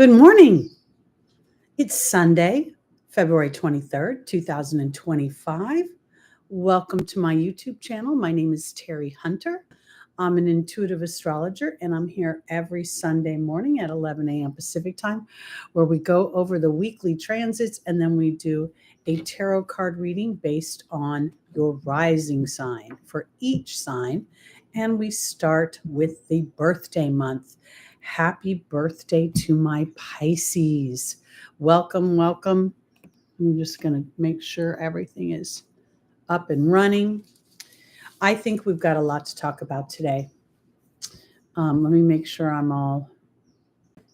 Good morning. It's Sunday, February 23rd, 2025. Welcome to my YouTube channel. My name is Teri Hunter. I'm an intuitive astrologer, and I'm here every Sunday morning at 11 a.m. Pacific time, where we go over the weekly transits, and then we do a tarot card reading based on your rising sign for each sign. And we start with the birthday month. Happy birthday to my Pisces. Welcome, welcome. I'm just going to make sure everything is up and running. I think we've got a lot to talk about today. Let me make sure I'm all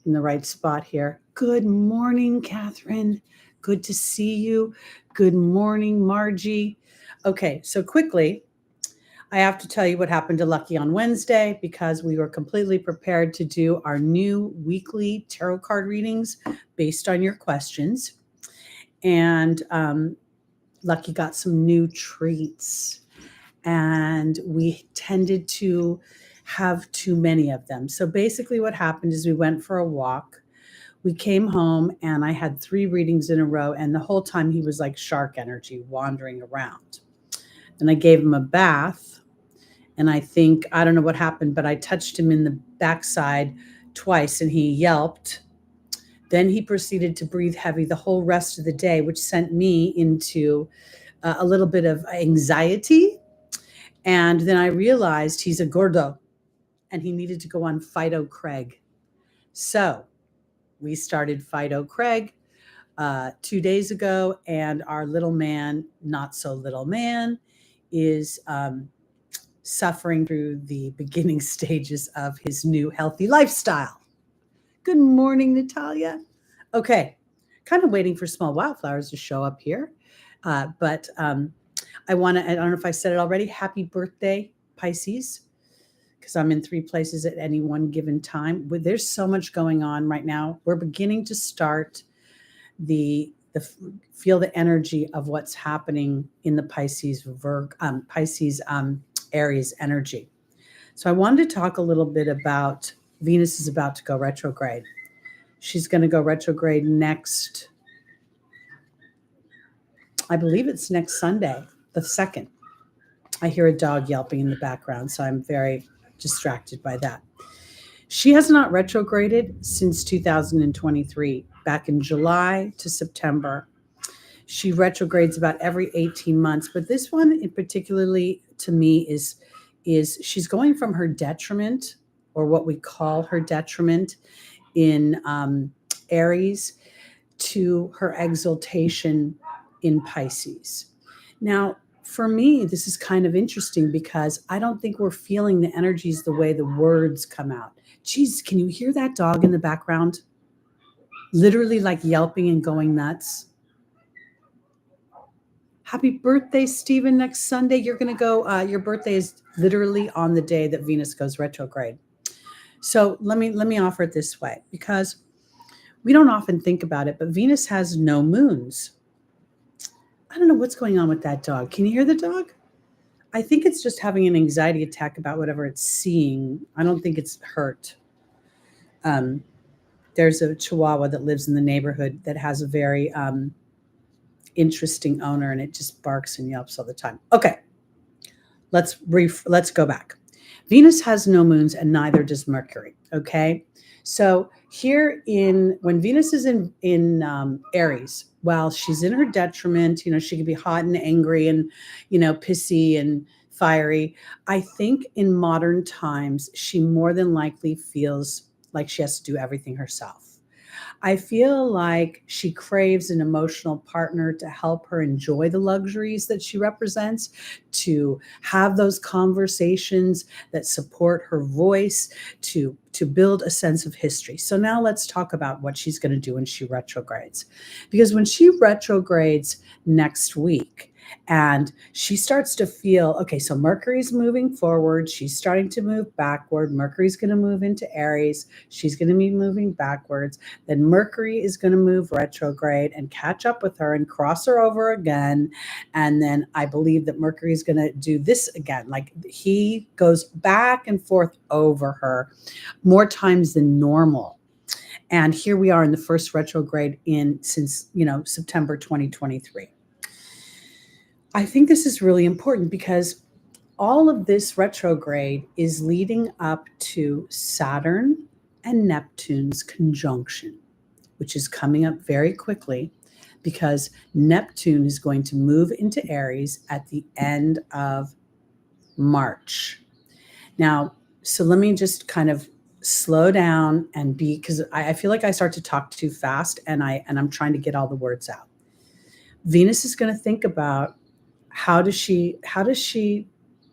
in the right spot here. Good morning, Catherine. Good to see you. Good morning, Margie. Okay, so quickly, I have to tell you what happened to Lucky on Wednesday because we were completely prepared to do our new weekly tarot card readings based on your questions. And Lucky got some new treats, and we tended to have too many of them. So basically what happened is we went for a walk. We came home and I had 3 readings in a row, and the whole time he was like shark energy wandering around. And I gave him a bath. And I don't know what happened, but I touched him in the backside twice and he yelped. Then he proceeded to breathe heavy the whole rest of the day, which sent me into a little bit of anxiety. And then I realized he's a gordo and he needed to go on Fido Craig. So we started Fido Craig 2 days ago, and our little man, not so little man, is suffering through the beginning stages of his new healthy lifestyle. Good morning, Natalia. Okay, kind of waiting for small wildflowers to show up here. But I don't know if I said it already, happy birthday, Pisces, because I'm in 3 places at any one given time. There's so much going on right now. We're beginning to start feel the energy of what's happening in the Pisces Aries energy. So I wanted to talk a little bit about Venus is about to go retrograde. She's going to go retrograde next, I believe it's next Sunday, the 2nd. I hear a dog yelping in the background, so I'm very distracted by that. She has not retrograded since 2023, back in July to September. She retrogrades about every 18 months, but this one in particularly to me is she's going from her detriment, or what we call her detriment in Aries, to her exaltation in Pisces. Now, for me, this is kind of interesting because I don't think we're feeling the energies the way the words come out. Geez, can you hear that dog in the background? Literally like yelping and going nuts. Happy birthday, Stephen. Next Sunday, you're going to go, your birthday is literally on the day that Venus goes retrograde. So let me offer it this way, because we don't often think about it, but Venus has no moons. I don't know what's going on with that dog. Can you hear the dog? I think it's just having an anxiety attack about whatever it's seeing. I don't think it's hurt. There's a Chihuahua that lives in the neighborhood that has a very interesting owner, and it just barks and yelps all the time. Okay, let's go back. Venus has no moons, and neither does Mercury. Okay, so when Venus is in Aries, while she's in her detriment, she can be hot and angry and pissy and fiery. I think in modern times she more than likely feels like she has to do everything herself. I feel like she craves an emotional partner to help her enjoy the luxuries that she represents, to have those conversations that support her voice, to build a sense of history. So now let's talk about what she's going to do when she retrogrades. Because when she retrogrades next week, and she starts to feel, okay, so Mercury's moving forward. She's starting to move backward. Mercury's going to move into Aries. She's going to be moving backwards. Then Mercury is going to move retrograde and catch up with her and cross her over again. And then I believe that Mercury is going to do this again. Like he goes back and forth over her more times than normal. And here we are in the first retrograde since September 2023. I think this is really important because all of this retrograde is leading up to Saturn and Neptune's conjunction, which is coming up very quickly because Neptune is going to move into Aries at the end of March. Now, so let me just kind of slow down and because I feel like I start to talk too fast and I'm trying to get all the words out. Venus is going to think about how does she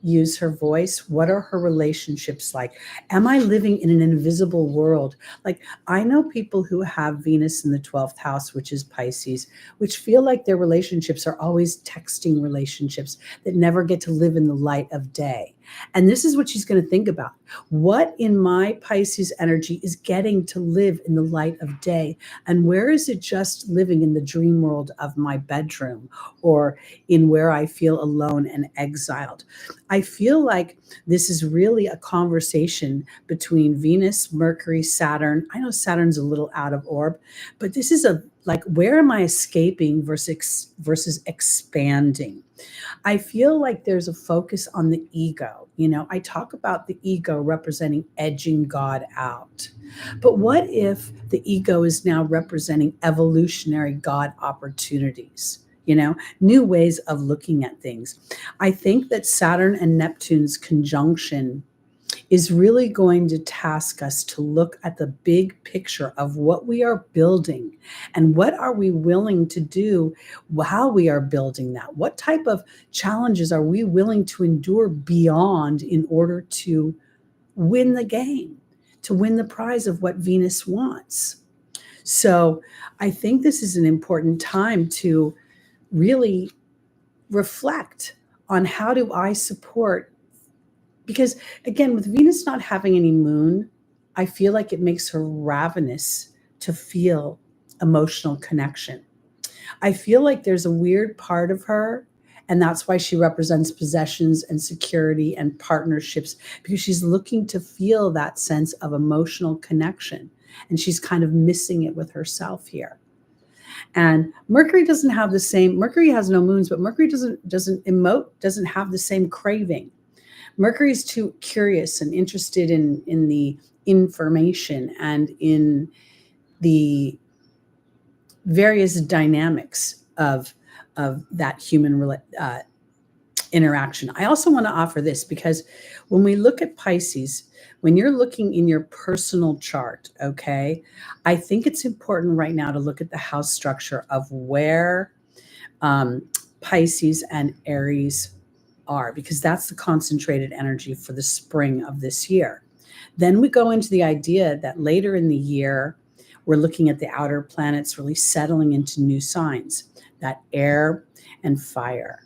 use her voice? What are her relationships like? Am I living in an invisible world? Like, I know people who have Venus in the 12th house, which is Pisces, which feel like their relationships are always texting relationships that never get to live in the light of day. And this is what she's going to think about. What in my Pisces energy is getting to live in the light of day? And where is it just living in the dream world of my bedroom or in where I feel alone and exiled? I feel like this is really a conversation between Venus, Mercury, Saturn. I know Saturn's a little out of orb, but this is where am I escaping versus expanding? I feel like there's a focus on the ego. I talk about the ego representing edging God out. But what if the ego is now representing evolutionary God opportunities? New ways of looking at things. I think that Saturn and Neptune's conjunction is really going to task us to look at the big picture of what we are building and what are we willing to do while we are building that. What type of challenges are we willing to endure beyond in order to win the game, to win the prize of what Venus wants? So I think this is an important time to really reflect on how do I support. Because again, with Venus not having any moon, I feel like it makes her ravenous to feel emotional connection. I feel like there's a weird part of her, and that's why she represents possessions and security and partnerships, because she's looking to feel that sense of emotional connection, and she's kind of missing it with herself here. And Mercury doesn't have the same, Mercury has no moons, but Mercury doesn't have the same craving. Mercury is too curious and interested in the information and in the various dynamics of that human interaction. I also want to offer this because when we look at Pisces, when you're looking in your personal chart, okay, I think it's important right now to look at the house structure of where Pisces and Aries are, because that's the concentrated energy for the spring of this year. Then we go into the idea that later in the year, we're looking at the outer planets really settling into new signs, that air and fire,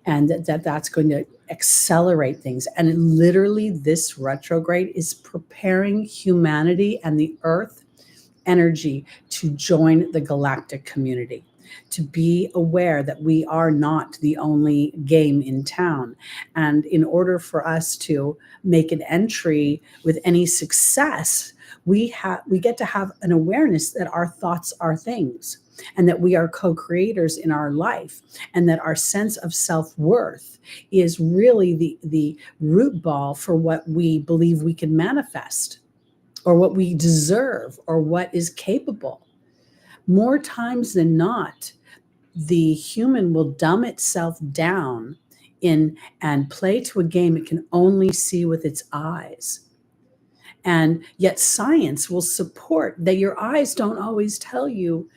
and that's going to accelerate things. And literally this retrograde is preparing humanity and the earth energy to join the galactic community, to be aware that we are not the only game in town. And in order for us to make an entry with any success, we get to have an awareness that our thoughts are things, and that we are co-creators in our life, and that our sense of self-worth is really the root ball for what we believe we can manifest, or what we deserve, or what is capable. More times than not, the human will dumb itself down and play to a game it can only see with its eyes. And yet science will support that your eyes don't always tell you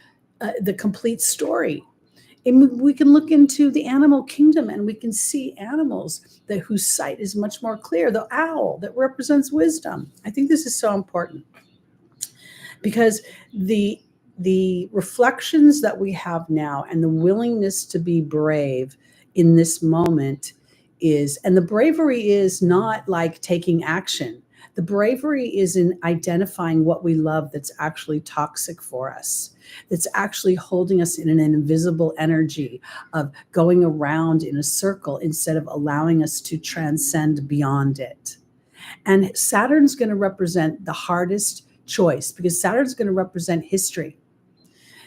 the complete story. And we can look into the animal kingdom and we can see animals whose sight is much more clear. The owl that represents wisdom. I think this is so important because the reflections that we have now and the willingness to be brave in this moment and the bravery is not like taking action. The bravery is in identifying what we love that's actually toxic for us, that's actually holding us in an invisible energy of going around in a circle instead of allowing us to transcend beyond it. And Saturn's going to represent the hardest choice, because Saturn's going to represent history.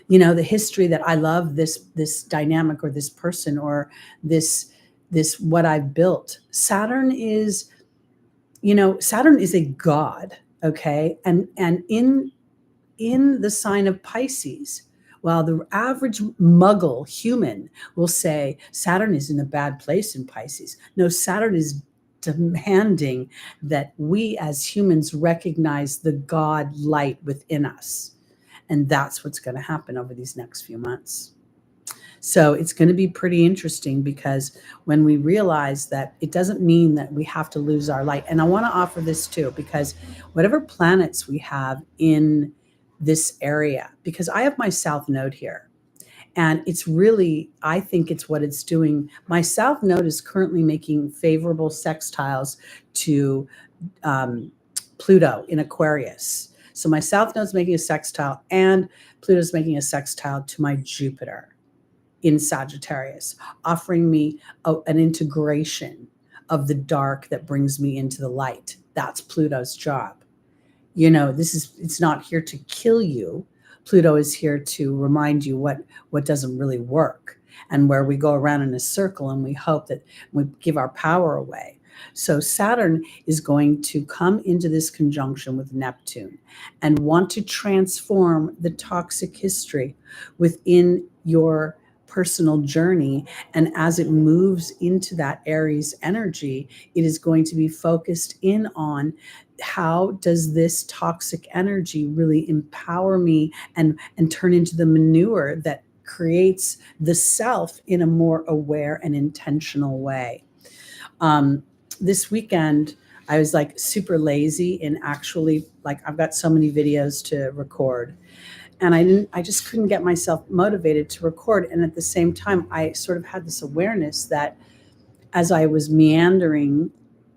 The history that I love, this dynamic or this person or this what I've built. Saturn is a god, okay? And in the sign of Pisces, while the average muggle human will say Saturn is in a bad place in Pisces, no, Saturn is demanding that we as humans recognize the God light within us. And that's what's going to happen over these next few months. So it's going to be pretty interesting, because when we realize that it doesn't mean that we have to lose our light. And I want to offer this too, because whatever planets we have in this area, because I have my South Node here, and it's really, I think it's what it's doing. My South Node is currently making favorable sextiles to Pluto in Aquarius. So my South Node is making a sextile, and Pluto's making a sextile to my Jupiter in Sagittarius, offering me an integration of the dark that brings me into the light. That's Pluto's job. It's not here to kill you. Pluto is here to remind you what doesn't really work, and where we go around in a circle and we hope that we give our power away. So Saturn is going to come into this conjunction with Neptune and want to transform the toxic history within your personal journey. And as it moves into that Aries energy, it is going to be focused in on how does this toxic energy really empower me and turn into the manure that creates the self in a more aware and intentional way. This weekend, I was like super lazy, and actually, like, I've got so many videos to record, and I just couldn't get myself motivated to record. And at the same time, I sort of had this awareness that as I was meandering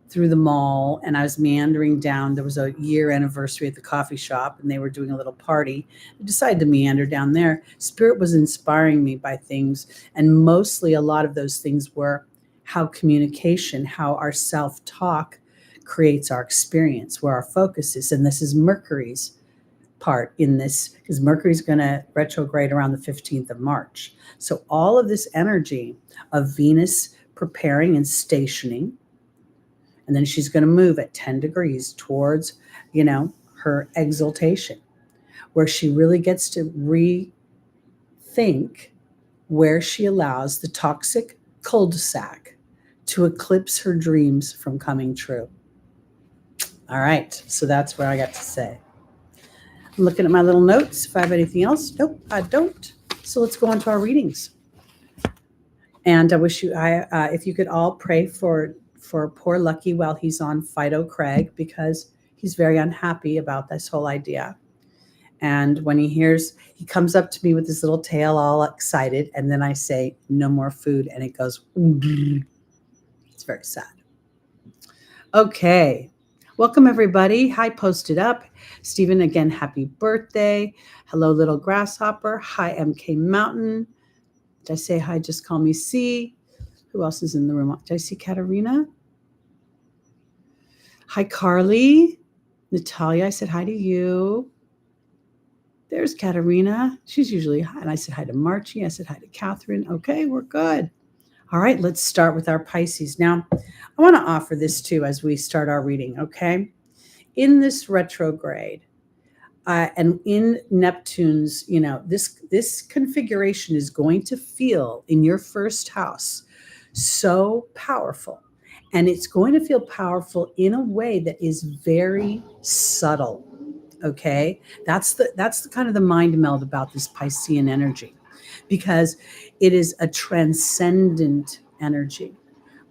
through the mall and I was meandering down, there was a year anniversary at the coffee shop and they were doing a little party. I decided to meander down there. Spirit was inspiring me by things. And mostly a lot of those things were how communication, how our self-talk creates our experience, where our focus is. And this is Mercury's part in this, because Mercury's going to retrograde around the 15th of March. So all of this energy of Venus preparing and stationing, and then she's going to move at 10 degrees towards, her exaltation, where she really gets to rethink where she allows the toxic cul-de-sac to eclipse her dreams from coming true. All right, so that's what I got to say. I'm looking at my little notes. If I have anything else, nope, I don't. So let's go on to our readings. And I wish you, if you could all pray for poor Lucky while he's on Fido Craig, because he's very unhappy about this whole idea. And when he comes up to me with his little tail all excited, and then I say, no more food, and it goes, it's very sad. Okay. Welcome, everybody. Hi, Posted Up. Stephen, again, happy birthday. Hello, Little Grasshopper. Hi, MK Mountain. Did I say hi? Just call me C. Who else is in the room? Did I see Katarina? Hi, Carly. Natalia, I said hi to you. There's Katarina. She's usually hi. And I said hi to Marchie. I said hi to Catherine. Okay, we're good. All right, let's start with our Pisces. Now, I want to offer this too as we start our reading, okay? In this retrograde, and in Neptune's, this configuration is going to feel in your first house so powerful. And it's going to feel powerful in a way that is very subtle, okay? That's the kind of the mind meld about this Piscean energy, because it is a transcendent energy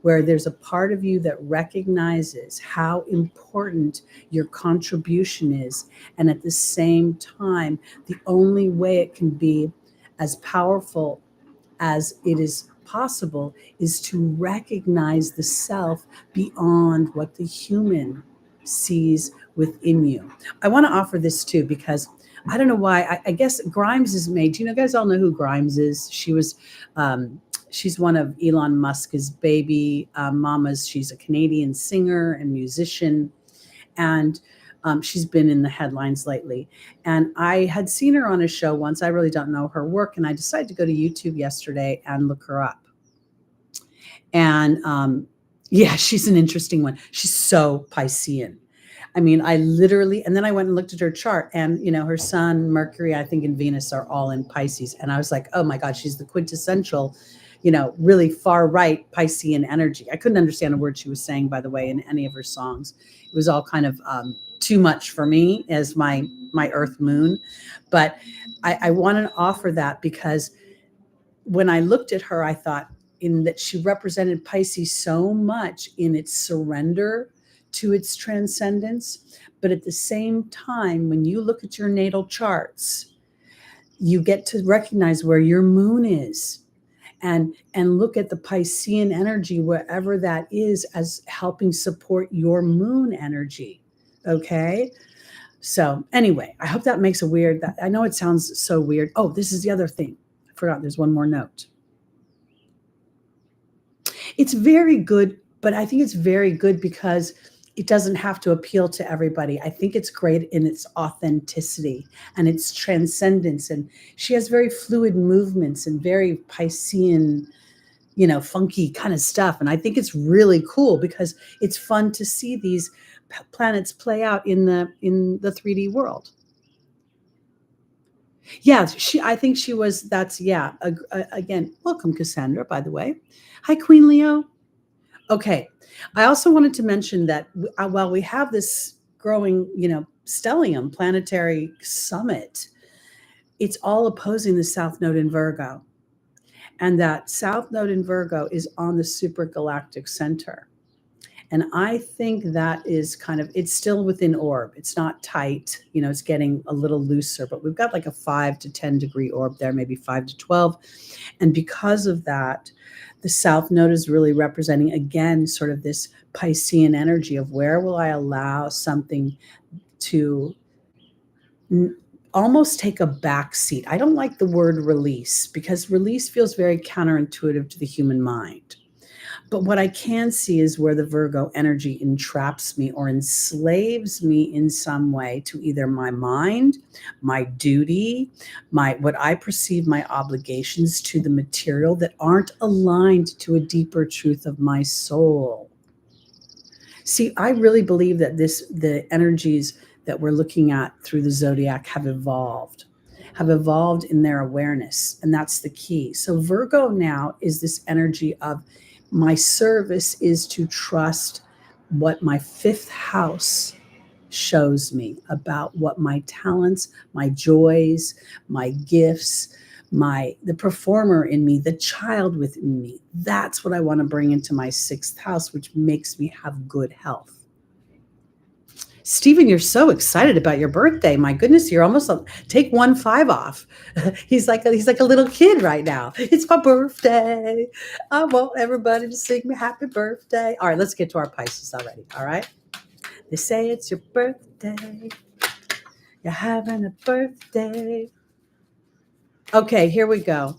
where there's a part of you that recognizes how important your contribution is. And at the same time, the only way it can be as powerful as it is possible is to recognize the self beyond what the human sees within you. I want to offer this too, because I don't know why. I guess Grimes is made. You guys all know who Grimes is. She was, she's one of Elon Musk's baby mamas. She's a Canadian singer and musician. And She's been in the headlines lately. And I had seen her on a show once. I really don't know her work. And I decided to go to YouTube yesterday and look her up. And yeah, she's an interesting one. She's so Piscean. I mean, I literally, and then I went and looked at her chart, and her sun, Mercury, I think, and Venus are all in Pisces. And I was like, oh my God, she's the quintessential, really far right Piscean energy. I couldn't understand a word she was saying, by the way, in any of her songs. It was all kind of too much for me as my Earth moon. But I wanted to offer that because when I looked at her, I thought in that she represented Pisces so much in its surrender to its transcendence. But at the same time, when you look at your natal charts, you get to recognize where your moon is and look at the Piscean energy, wherever that is, as helping support your moon energy. Okay. So anyway, I hope that makes I know it sounds so weird. Oh, this is the other thing. I forgot there's one more note. It's very good, but I think it's very good because it doesn't have to appeal to everybody. I think it's great in its authenticity and its transcendence. And she has very fluid movements and very Piscean, funky kind of stuff. And I think it's really cool because it's fun to see these planets play out in the 3D world. Yeah, I think she was, again, welcome Cassandra, by the way. Hi, Queen Leo. Okay. I also wanted to mention that while we have this growing, stellium planetary summit, it's all opposing the South Node in Virgo. And that South Node in Virgo is on the supergalactic center. And I think that is it's still within orb. It's not tight, it's getting a little looser, but we've got like a 5 to 10 degree orb there, maybe 5 to 12. And because of that, the South Node is really representing, again, sort of this Piscean energy of where will I allow something to almost take a back seat. I don't like the word release because release feels very counterintuitive to the human mind. But what I can see is where the Virgo energy entraps me or enslaves me in some way to either my mind, my duty, what I perceive my obligations to the material that aren't aligned to a deeper truth of my soul. See, I really believe that the energies that we're looking at through the Zodiac have evolved in their awareness. And that's the key. So Virgo now is this energy of my service is to trust what my 5th house shows me about what my talents, my joys, my gifts, the performer in me, the child within me. That's what I want to bring into my 6th house, which makes me have good health. Stephen, you're so excited about your birthday. My goodness, you're almost take 1-5 off. He's like a little kid right now. It's my birthday. I want everybody to sing me happy birthday. All right, let's get to our Pisces already. All right. They say it's your birthday. You're having a birthday. Okay, here we go.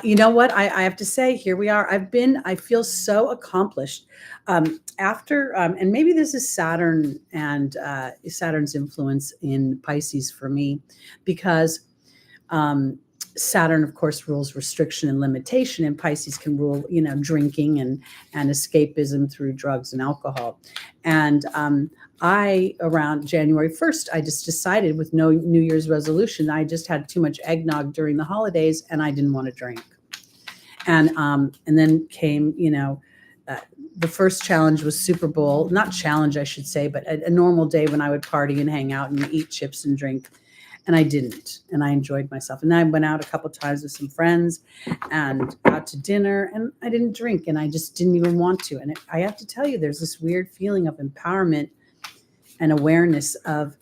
You know what? I have to say, here we are. I feel so accomplished. After, and maybe this is Saturn and Saturn's influence in Pisces for me, because Saturn, of course, rules restriction and limitation, and Pisces can rule, drinking and escapism through drugs and alcohol. And around January 1st, I just decided with no New Year's resolution, I just had too much eggnog during the holidays and I didn't want to drink. And then came, the first challenge was Super Bowl, not challenge, I should say, but a normal day when I would party and hang out and eat chips and drink. And I didn't, and I enjoyed myself. And then I went out a couple of times with some friends and out to dinner, and I didn't drink, and I just didn't even want to. And I have to tell you, there's this weird feeling of empowerment and awareness of,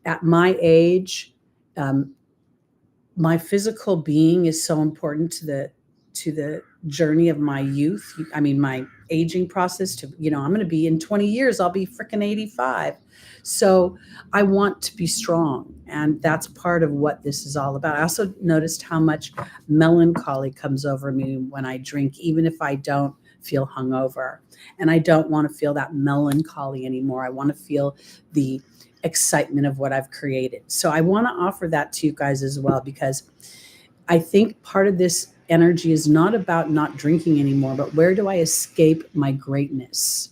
at my age, my physical being is so important to the journey of my youth. I mean, my aging process to, I'm going to be in 20 years, I'll be freaking 85. So I want to be strong. And that's part of what this is all about. I also noticed how much melancholy comes over me when I drink, even if I don't feel hungover. And I don't want to feel that melancholy anymore. I want to feel the excitement of what I've created. So I want to offer that to you guys as well, because I think part of this energy is not about not drinking anymore, but where do I escape my greatness?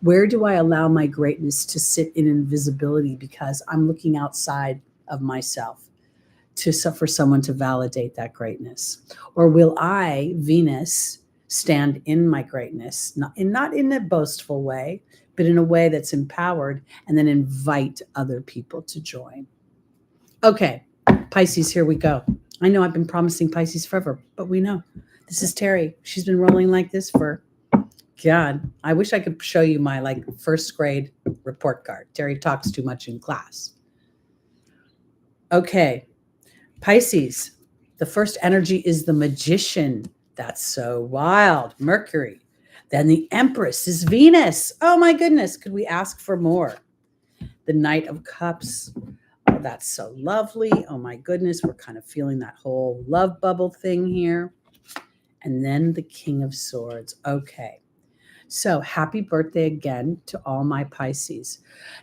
Where do I allow my greatness to sit in invisibility because I'm looking outside of myself for someone to validate that greatness? Or will I, Venus, stand in my greatness, not in a boastful way, but in a way that's empowered, and then invite other people to join? Okay, Pisces, here we go. I know I've been promising Pisces forever, but we know. This is Teri. She's been rolling like this for, God, I wish I could show you my first grade report card. Teri talks too much in class. Okay, Pisces, the first energy is the Magician. That's so wild. Mercury. Then the Empress is Venus. Oh my goodness, could we ask for more? The Knight of Cups. Oh, that's so lovely. Oh my goodness, we're kind of feeling that whole love bubble thing here. And then the King of Swords. Okay. So happy birthday again to all my Pisces.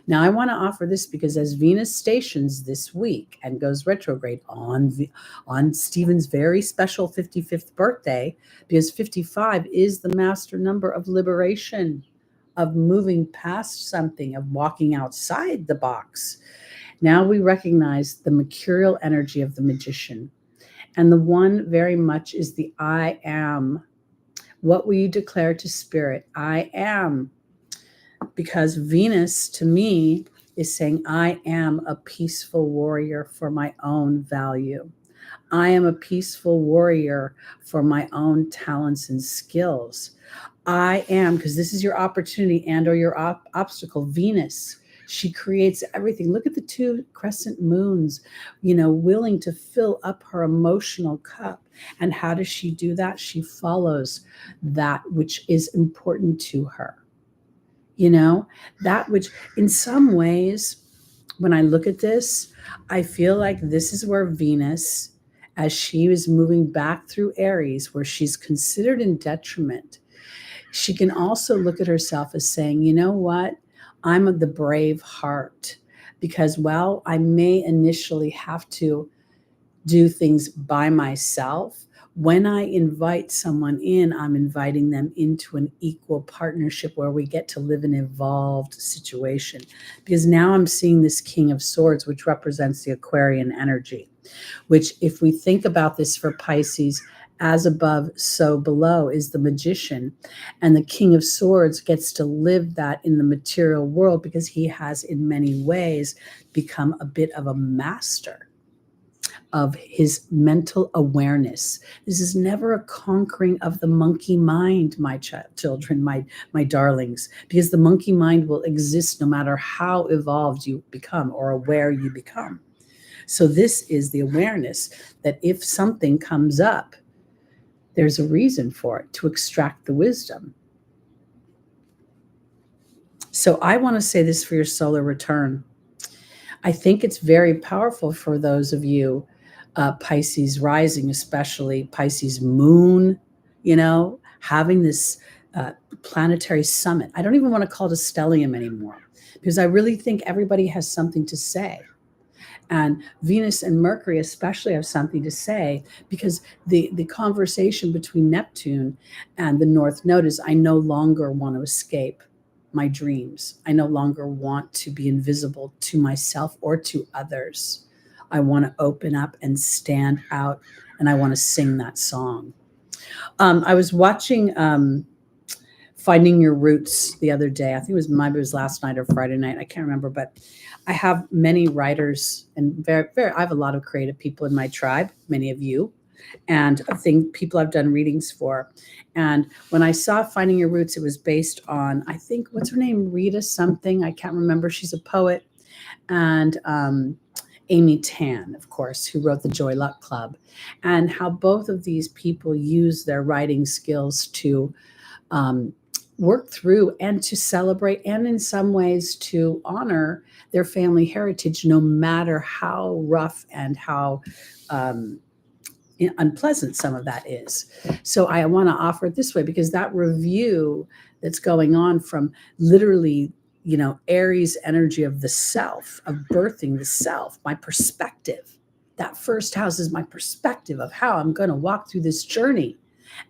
Now I want to offer this because as Venus stations this week and goes retrograde on Stephen's very special 55th birthday, because 55 is the master number of liberation, of moving past something, of walking outside the box. Now we recognize the mercurial energy of the Magician. And the one very much is the I am. What will you declare to spirit? I am. Because Venus, to me, is saying, I am a peaceful warrior for my own value. I am a peaceful warrior for my own talents and skills. I am, because this is your opportunity and or your obstacle. Venus, she creates everything. Look at the two crescent moons, willing to fill up her emotional cup. And how does she do that? She follows that which is important to her. That which in some ways, when I look at this, I feel like this is where Venus, as she is moving back through Aries, where she's considered in detriment, she can also look at herself as saying, you know what? I'm of the brave heart, because while I may initially have to do things by myself, when I invite someone in, I'm inviting them into an equal partnership where we get to live an evolved situation. Because now I'm seeing this King of Swords, which represents the Aquarian energy, which, if we think about this for Pisces, as above, so below, is the Magician. And the King of Swords gets to live that in the material world because he has, in many ways, become a bit of a master of his mental awareness. This is never a conquering of the monkey mind, my children, my darlings, because the monkey mind will exist no matter how evolved you become or aware you become. So this is the awareness that if something comes up, there's a reason for it, to extract the wisdom. So I want to say this for your solar return. I think it's very powerful for those of you, Pisces rising, especially Pisces moon, having this planetary summit. I don't even want to call it a stellium anymore, because I really think everybody has something to say. And Venus and Mercury especially have something to say, because the conversation between Neptune and the North Node is, I no longer want to escape my dreams. I no longer want to be invisible to myself or to others. I want to open up and stand out, and I want to sing that song. I was watching Finding Your Roots the other day. I think maybe it was last night or Friday night. I can't remember, but I have many writers and I have a lot of creative people in my tribe, many of you, and I think people I've done readings for. And when I saw Finding Your Roots, it was based on, I think, what's her name? Rita something. I can't remember. She's a poet. And Amy Tan, of course, who wrote the Joy Luck Club, and how both of these people use their writing skills to work through and to celebrate, and in some ways to honor their family heritage, no matter how rough and how unpleasant some of that is. So I want to offer it this way, because that review that's going on from literally, Aries energy of the self, of birthing the self, my perspective. That first house is my perspective of how I'm going to walk through this journey.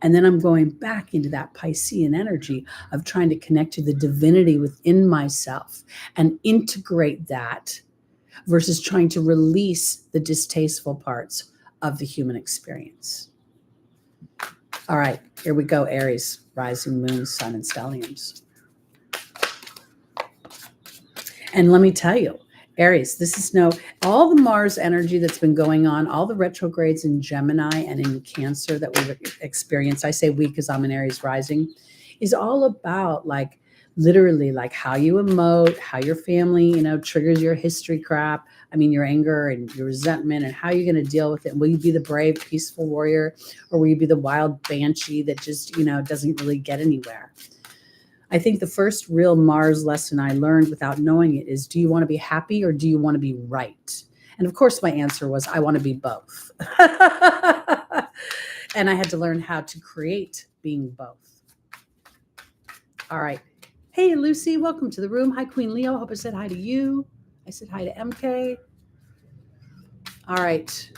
And then I'm going back into that Piscean energy of trying to connect to the divinity within myself and integrate that versus trying to release the distasteful parts of the human experience. All right, here we go, Aries, rising moon, sun, and stelliums. And let me tell you, Aries, this is all the Mars energy that's been going on, all the retrogrades in Gemini and in Cancer that we've experienced. I say we because I'm an Aries rising, is all about literally how you emote, how your family, triggers your history crap. I mean, your anger and your resentment, and how you're going to deal with it. Will you be the brave, peaceful warrior, or will you be the wild banshee that just, doesn't really get anywhere? I think the first real Mars lesson I learned without knowing it is, do you want to be happy or do you want to be right? And of course, my answer was, I want to be both. And I had to learn how to create being both. All right. Hey, Lucy, welcome to the room. Hi, Queen Leo. Hope I said hi to you. I said hi to MK. All right.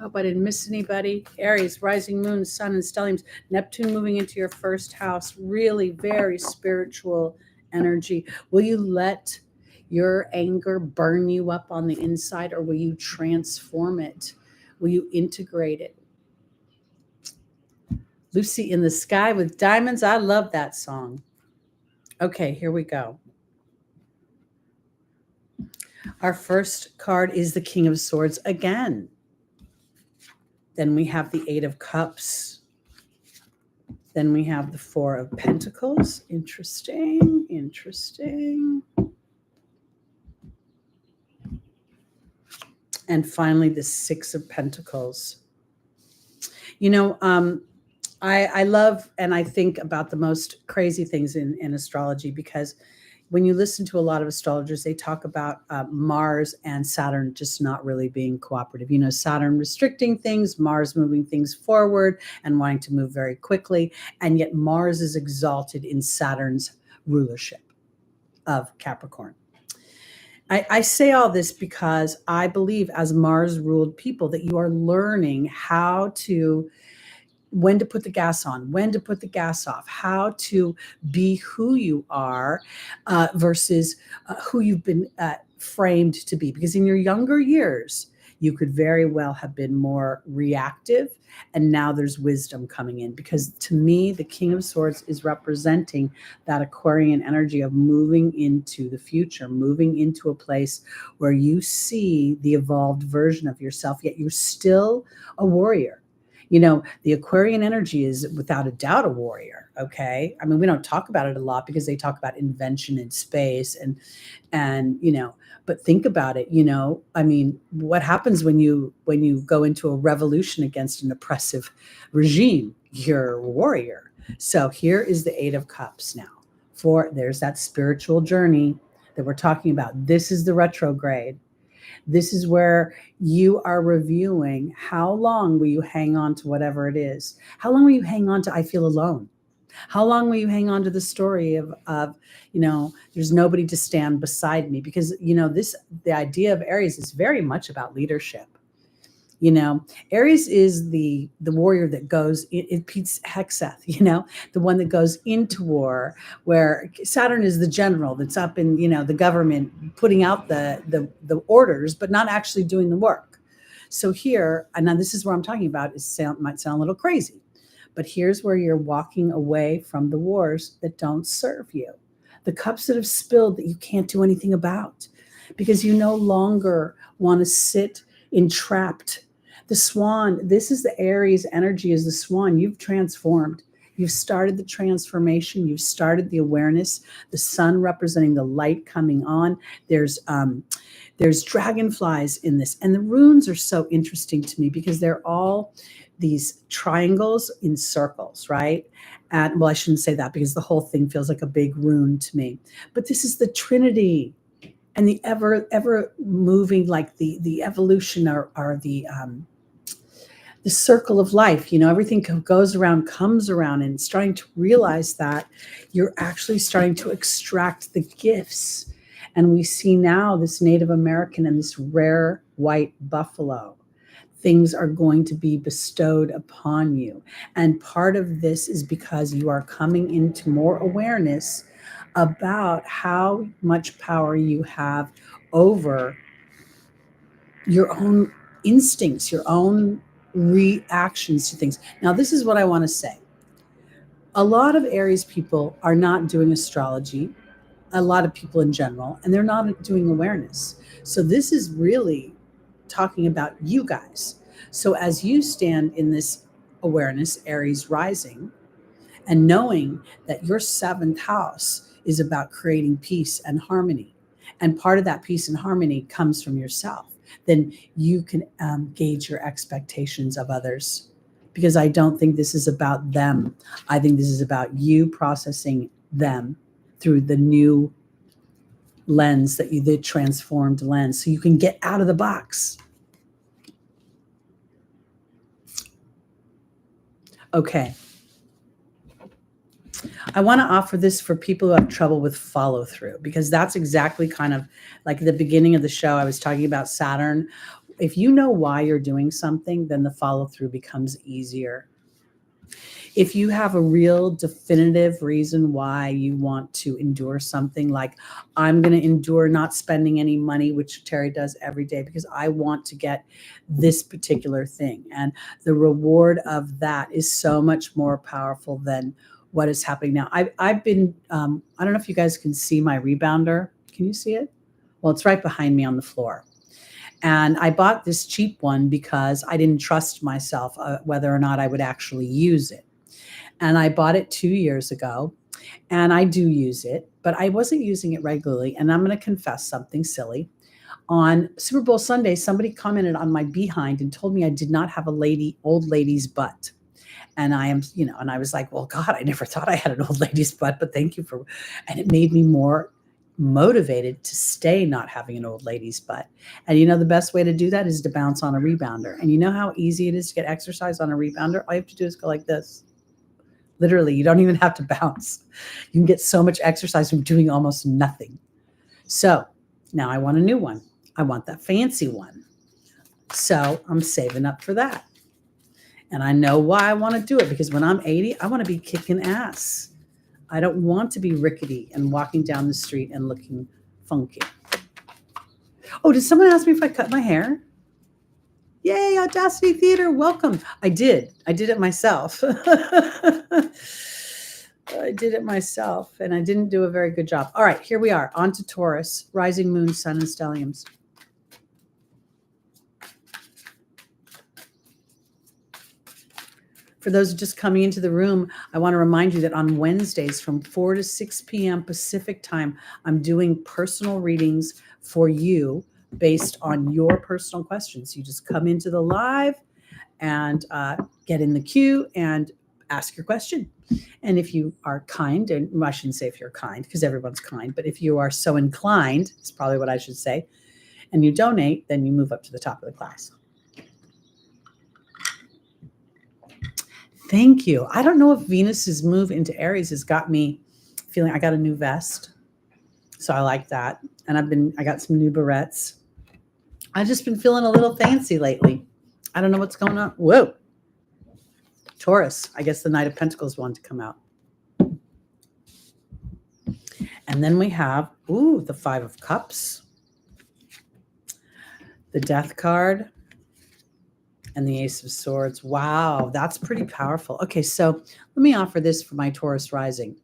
Hope I didn't miss anybody. Aries, rising moon, sun, and stelliums. Neptune moving into your first house. Really very spiritual energy. Will you let your anger burn you up on the inside, or will you transform it? Will you integrate it? Lucy in the Sky with Diamonds. I love that song. Okay, here we go. Our first card is the King of Swords again. Then we have the Eight of Cups. Then we have the Four of Pentacles. Interesting, interesting. And finally, the Six of Pentacles. I love and I think about the most crazy things in astrology, because when you listen to a lot of astrologers, they talk about Mars and Saturn just not really being cooperative. Saturn restricting things, Mars moving things forward and wanting to move very quickly. And yet Mars is exalted in Saturn's rulership of Capricorn. I say all this because I believe, as Mars ruled people, that you are learning when to put the gas on, when to put the gas off, how to be who you are versus who you've been framed to be. Because in your younger years, you could very well have been more reactive. And now there's wisdom coming in, because to me, the King of Swords is representing that Aquarian energy of moving into the future, moving into a place where you see the evolved version of yourself, yet you're still a warrior. The Aquarian energy is without a doubt a warrior. Okay. I mean, we don't talk about it a lot because they talk about invention in space and, but think about it, I mean, what happens when you go into a revolution against an oppressive regime? You're a warrior. So here is the Eight of Cups now. There's that spiritual journey that we're talking about. This is the retrograde. This is where you are reviewing how long will you hang on to whatever it is. How long will you hang on to I feel alone? How long will you hang on to the story of there's nobody to stand beside me? Because, the idea of Aries is very much about leadership. Aries is the warrior that goes, it beats Hexeth, the one that goes into war, where Saturn is the general that's up in, the government putting out the orders, but not actually doing the work. So here, and now this is where I'm talking about, might sound a little crazy, but here's where you're walking away from the wars that don't serve you. The cups that have spilled that you can't do anything about, because you no longer want to sit entrapped. The swan, this is the Aries energy, is the swan. You've transformed. You've started the transformation. You've started the awareness. The sun representing the light coming on. There's dragonflies in this. And the runes are so interesting to me because they're all these triangles in circles, right? And well, I shouldn't say that because the whole thing feels like a big rune to me. But this is the Trinity. And the ever moving, like the evolution are the the circle of life. Everything goes around, comes around, and starting to realize that you're actually starting to extract the gifts. And we see now this Native American and this rare white buffalo. Things are going to be bestowed upon you. And part of this is because you are coming into more awareness about how much power you have over your own instincts, your own reactions to things. Now, this is what I want to say. A lot of Aries people are not doing astrology, a lot of people in general, and they're not doing awareness. So this is really talking about you guys. So as you stand in this awareness, Aries rising, and knowing that your seventh house is about creating peace and harmony, and part of that peace and harmony comes from yourself, then you can gauge your expectations of others. Because I don't think this is about them. I think this is about you processing them through the new lens, the transformed lens, so you can get out of the box. Okay. I want to offer this for people who have trouble with follow through, because that's exactly kind of like the beginning of the show. I was talking about Saturn. If you know why you're doing something, then the follow through becomes easier. If you have a real definitive reason why you want to endure something, like I'm going to endure not spending any money, which Teri does every day, because I want to get this particular thing. And the reward of that is so much more powerful than what is happening now. I've been, I don't know if you guys can see my rebounder. Can you see it? Well, it's right behind me on the floor. And I bought this cheap one because I didn't trust myself whether or not I would actually use it. And I bought it 2 years ago, and I do use it, but I wasn't using it regularly. And I'm going to confess something silly. On Super Bowl Sunday, somebody commented on my behind and told me I did not have old lady's butt. And I am, and I was like, well, God, I never thought I had an old lady's butt, but thank you and it made me more motivated to stay not having an old lady's butt. And the best way to do that is to bounce on a rebounder. And you know how easy it is to get exercise on a rebounder? All you have to do is go like this. Literally, you don't even have to bounce. You can get so much exercise from doing almost nothing. So now I want a new one. I want that fancy one. So I'm saving up for that. And I know why I want to do it, because when I'm 80, I want to be kicking ass. I don't want to be rickety and walking down the street and looking funky. Oh, did someone ask me if I cut my hair? Yay, Audacity Theater, welcome. I did it myself. I did it myself, and I didn't do a very good job. All right, here we are, on to Taurus, rising moon, sun, and stelliums. For those just coming into the room, I want to remind you that on Wednesdays from 4 to 6 p.m. Pacific time, I'm doing personal readings for you based on your personal questions. You just come into the live and get in the queue and ask your question. And if you are kind, and I shouldn't say if you're kind, because everyone's kind, but if you are so inclined, is probably what I should say, and you donate, then you move up to the top of the class. Thank you. I don't know if Venus's move into Aries has got me feeling I got a new vest. So I like that. And I got some new barrettes. I've just been feeling a little fancy lately. I don't know what's going on. Whoa. Taurus. I guess the Knight of Pentacles wanted to come out. And then we have, the Five of Cups, the Death card, and the Ace of Swords. Wow, that's pretty powerful. Okay, so let me offer this for my Taurus rising,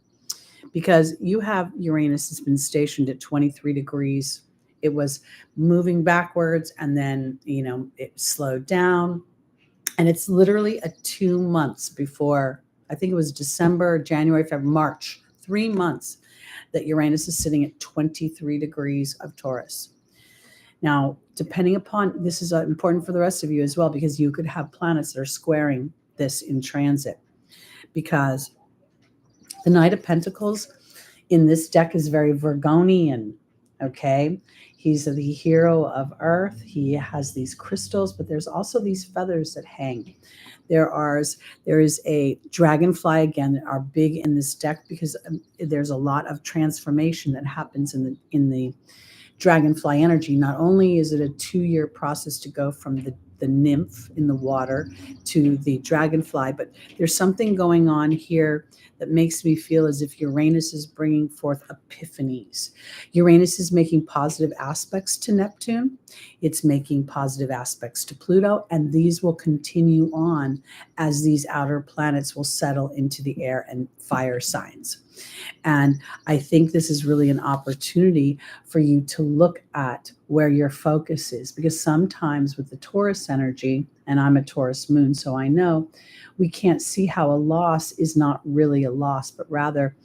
because you have Uranus has been stationed at 23 degrees. It was moving backwards, and then, it slowed down. And it's literally 2 months before, I think it was December, January, February, March, 3 months that Uranus is sitting at 23 degrees of Taurus. Now, depending upon, this is important for the rest of you as well, because you could have planets that are squaring this in transit, because the Knight of Pentacles in this deck is very Virgonian. Okay. He's the hero of Earth. He has these crystals, but there's also these feathers that hang. There is a dragonfly again that are big in this deck because there's a lot of transformation that happens in the dragonfly energy. Not only is it a 2-year process to go from the nymph in the water to the dragonfly, but there's something going on here that makes me feel as if Uranus is bringing forth epiphanies. Uranus is making positive aspects to Neptune. It's making positive aspects to Pluto, and these will continue on as these outer planets will settle into the air and fire signs. And I think this is really an opportunity for you to look at where your focus is, because sometimes with the Taurus energy, and I'm a Taurus moon, so I know we can't see how a loss is not really a loss, but rather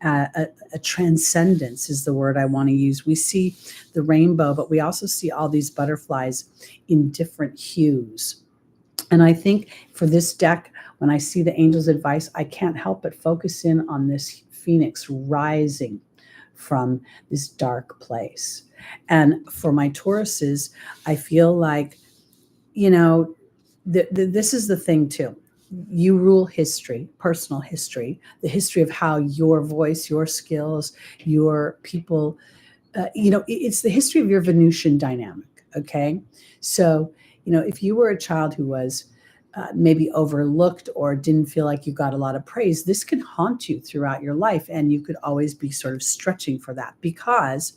a transcendence is the word I want to use. We see the rainbow, but we also see all these butterflies in different hues. And I think for this deck, when I see the angel's advice, I can't help but focus in on this phoenix rising from this dark place. And for my Tauruses, I feel like, this is the thing too. You rule history, personal history, the history of how your voice, your skills, your people, it's the history of your Venusian dynamic. Okay. So, if you were a child who was maybe overlooked or didn't feel like you got a lot of praise, this can haunt you throughout your life. And you could always be sort of stretching for that, because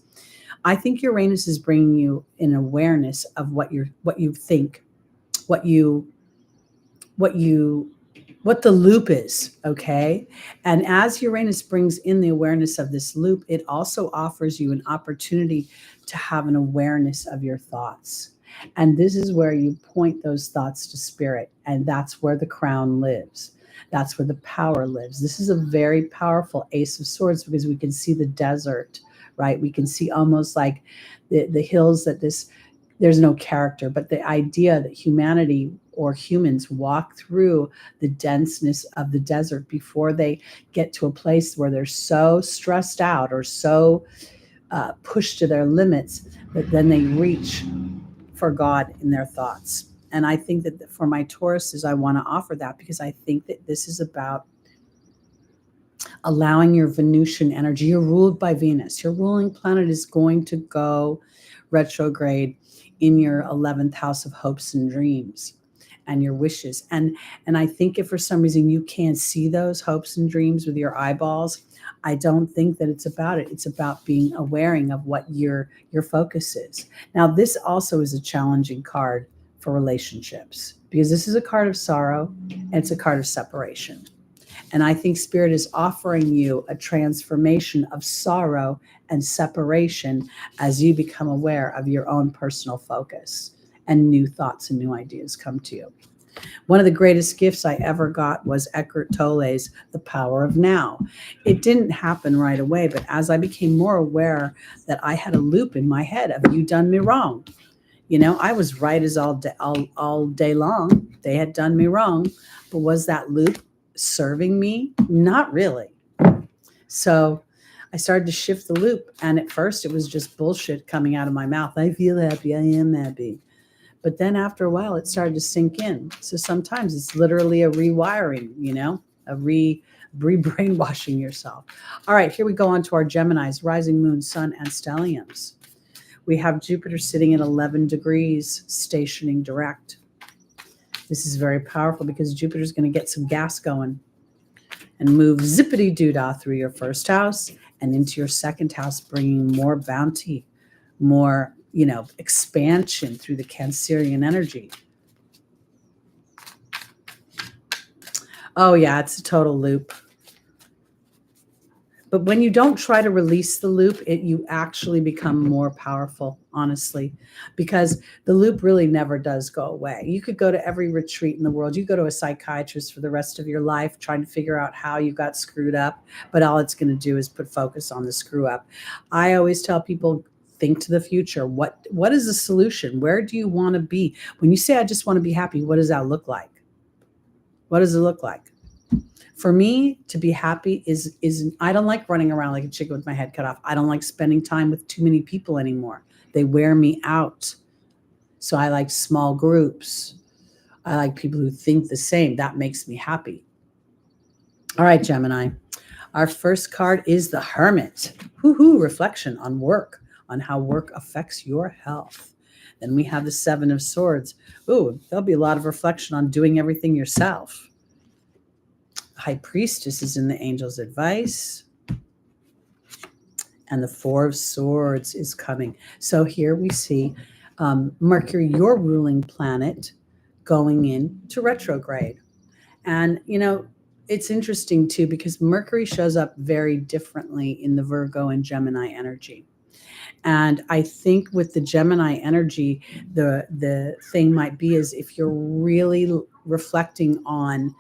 I think Uranus is bringing you an awareness of what you think, what the loop is. Okay. And as Uranus brings in the awareness of this loop, it also offers you an opportunity to have an awareness of your thoughts. And this is where you point those thoughts to spirit. And that's where the crown lives. That's where the power lives. This is a very powerful Ace of Swords, because we can see the desert, right? We can see almost like the hills there's no character, but the idea that humanity or humans walk through the denseness of the desert before they get to a place where they're so stressed out or so pushed to their limits that then they reach for God in their thoughts. And I think that for my Tauruses, I want to offer that, because I think that this is about allowing your Venusian energy. You're ruled by Venus. Your ruling planet is going to go retrograde in your 11th house of hopes and dreams and your wishes. And I think if for some reason you can't see those hopes and dreams with your eyeballs, I don't think that it's about it. It's about being aware of what your focus is. Now, this also is a challenging card for relationships, because this is a card of sorrow and it's a card of separation. And I think Spirit is offering you a transformation of sorrow and separation as you become aware of your own personal focus and new thoughts and new ideas come to you. One of the greatest gifts I ever got was Eckhart Tolle's The Power of Now. It didn't happen right away, but as I became more aware that I had a loop in my head of, you done me wrong. I was right as all day long. They had done me wrong. But was that loop serving me? Not really. So I started to shift the loop. And at first it was just bullshit coming out of my mouth. I feel happy. I am happy. But then after a while, it started to sink in. So sometimes it's literally a rewiring, a re-brainwashing yourself. All right, here we go on to our Geminis, rising moon, sun, and stelliums. We have Jupiter sitting at 11 degrees, stationing direct. This is very powerful because Jupiter is going to get some gas going and move zippity-doo-dah through your first house and into your second house, bringing more bounty, more expansion through the Cancerian energy. Oh yeah, it's a total loop. But when you don't try to release the loop, you actually become more powerful, honestly, because the loop really never does go away. You could go to every retreat in the world. You go to a psychiatrist for the rest of your life trying to figure out how you got screwed up, but all it's going to do is put focus on the screw up. I always tell people, think to the future. What is the solution? Where do you want to be? When you say, I just want to be happy, what does that look like? What does it look like? For me, to be happy is I don't like running around like a chicken with my head cut off. I don't like spending time with too many people anymore. They wear me out. So I like small groups. I like people who think the same. That makes me happy. All right, Gemini. Our first card is the Hermit. Woohoo, reflection on work, on how work affects your health. Then we have the Seven of Swords. Ooh, there'll be a lot of reflection on doing everything yourself. High Priestess is in the Angel's Advice. And the Four of Swords is coming. So here we see Mercury, your ruling planet, going into retrograde. And, you know, it's interesting too, because Mercury shows up very differently in the Virgo and Gemini energy. And I think with the Gemini energy, the thing might be is if you're really reflecting on,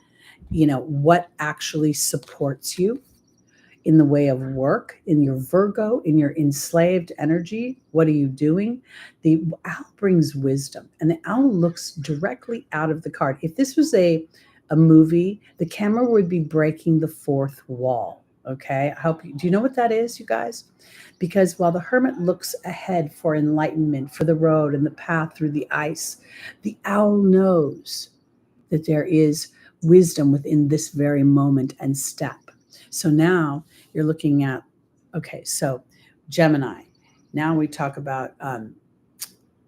you know, what actually supports you in the way of work, in your Virgo, in your enslaved energy, what are you doing? The owl brings wisdom, and the owl looks directly out of the card. If this was a movie, the camera would be breaking the fourth wall. Okay, I hope you do. You know what that is, you guys? Because while the Hermit looks ahead for enlightenment, for the road and the path through the ice, the owl knows that there is wisdom within this very moment and step. So now you're looking at, okay, so Gemini. Now we talk about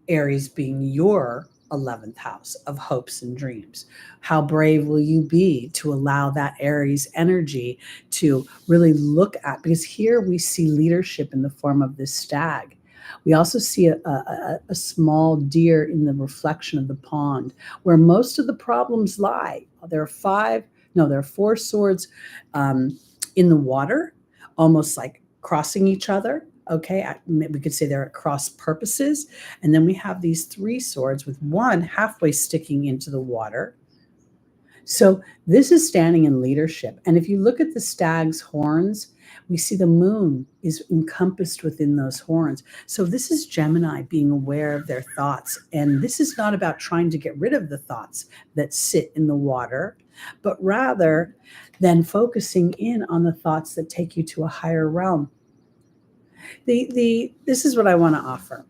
Aries being your 11th house of hopes and dreams. How brave will you be to allow that Aries energy to really look at, because here we see leadership in the form of this stag. We also see a small deer in the reflection of the pond where most of the problems lie. There are four swords in the water, almost like crossing each other. Okay, we could say they're at cross purposes. And then we have these three swords with one halfway sticking into the water. So this is standing in leadership. And if you look at the stag's horns, we see the moon is encompassed within those horns. So this is Gemini being aware of their thoughts. And this is not about trying to get rid of the thoughts that sit in the water, but rather than focusing in on the thoughts that take you to a higher realm. This is what I want to offer.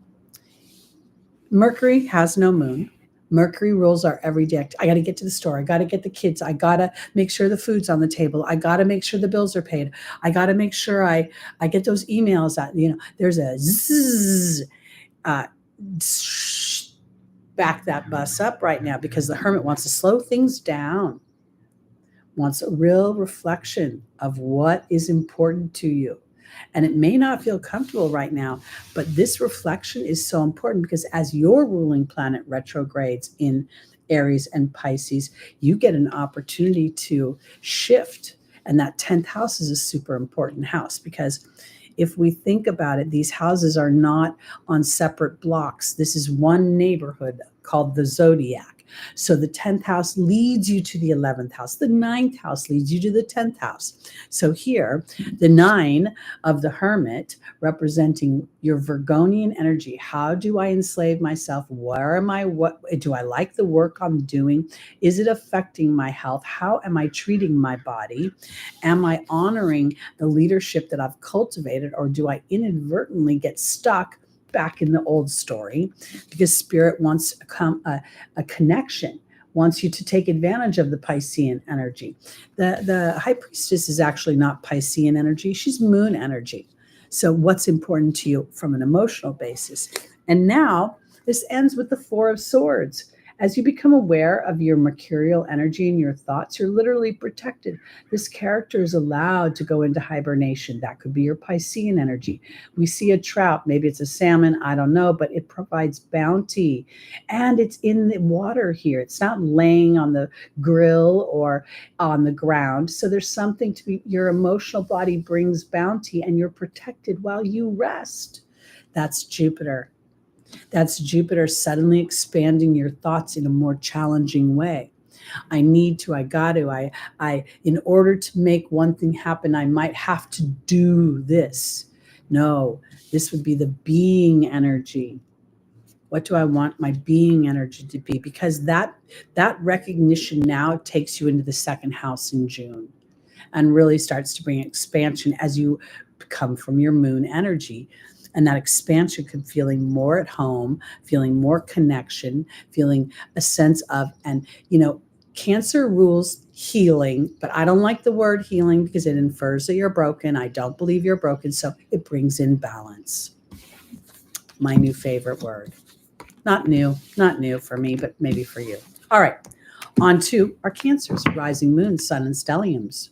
Mercury has no moon. Mercury rules our everyday. I got to get to the store. I got to get the kids. I got to make sure the food's on the table. I got to make sure the bills are paid. I got to make sure I get those emails out. You know, there's a zzz, back that bus up right now, because the Hermit wants to slow things down, wants a real reflection of what is important to you. And it may not feel comfortable right now, but this reflection is so important, because as your ruling planet retrogrades in Aries and Pisces, you get an opportunity to shift. And that 10th house is a super important house, because if we think about it, these houses are not on separate blocks. This is one neighborhood called the Zodiac. So the 10th house leads you to the 11th house. The 9th house leads you to the 10th house. So here, the 9 of the Hermit representing your Virgonian energy. How do I enslave myself? Where am I? What do I like the work I'm doing? Is it affecting my health? How am I treating my body? Am I honoring the leadership that I've cultivated, or do I inadvertently get stuck back in the old story? Because Spirit wants a connection, wants you to take advantage of the Piscean energy. The High Priestess is actually not Piscean energy. She's moon energy. So what's important to you from an emotional basis? And now this ends with the Four of Swords. As you become aware of your mercurial energy and your thoughts, you're literally protected. This character is allowed to go into hibernation. That could be your Piscean energy. We see a trout, maybe it's a salmon, I don't know, but it provides bounty. And it's in the water here. It's not laying on the grill or on the ground. So there's something to be, your emotional body brings bounty, and you're protected while you rest. That's Jupiter. That's Jupiter suddenly expanding your thoughts in a more challenging way. I need to, I got to, in order to make one thing happen, I might have to do this. No, this would be the being energy. What do I want my being energy to be? Because that recognition now takes you into the second house in June and really starts to bring expansion as you come from your moon energy. And that expansion could feeling more at home, feeling more connection, feeling a sense of, and Cancer rules healing, but I don't like the word healing because it infers that you're broken. I don't believe you're broken. So it brings in balance. My new favorite word. Not new for me, but maybe for you. All right. On to our Cancers, rising moon, sun, and stelliums.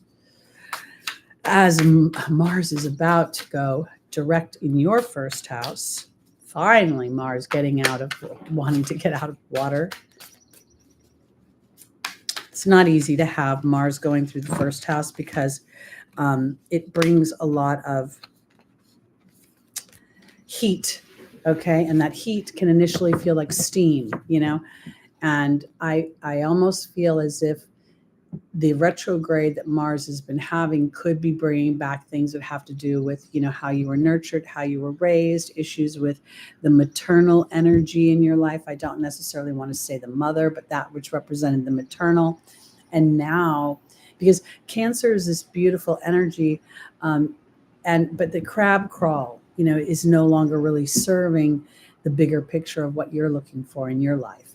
As Mars is about to go direct in your first house, finally Mars wanting to get out of water. It's not easy to have Mars going through the first house because it brings a lot of heat, okay? And that heat can initially feel like steam, and I almost feel as if the retrograde that Mars has been having could be bringing back things that have to do with, how you were nurtured, how you were raised, issues with the maternal energy in your life. I don't necessarily want to say the mother, but that which represented the maternal. And now, because Cancer is this beautiful energy, but the crab crawl, is no longer really serving the bigger picture of what you're looking for in your life,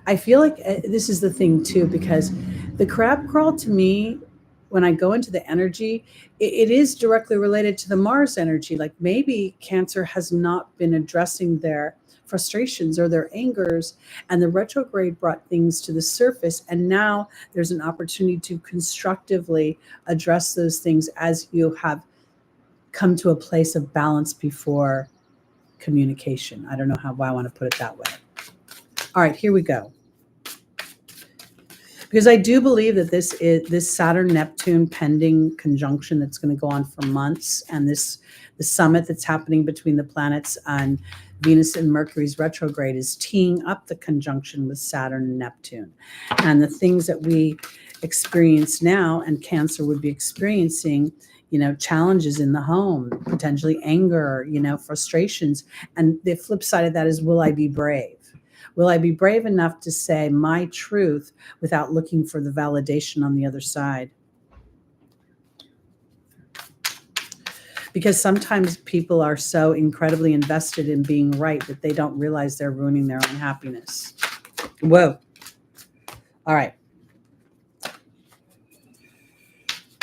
I feel like this is the thing too, because the crab crawl to me, when I go into the energy, it is directly related to the Mars energy. Like maybe Cancer has not been addressing their frustrations or their angers, and the retrograde brought things to the surface. And now there's an opportunity to constructively address those things as you have come to a place of balance before communication. I don't know why I want to put it that way. All right, here we go. Because I do believe that this Saturn-Neptune pending conjunction that's going to go on for months, and the summit that's happening between the planets and Venus and Mercury's retrograde is teeing up the conjunction with Saturn and Neptune. And the things that we experience now, and Cancer would be experiencing, challenges in the home, potentially anger, frustrations. And the flip side of that is, will I be brave? Will I be brave enough to say my truth without looking for the validation on the other side? Because sometimes people are so incredibly invested in being right that they don't realize they're ruining their own happiness. Whoa. All right.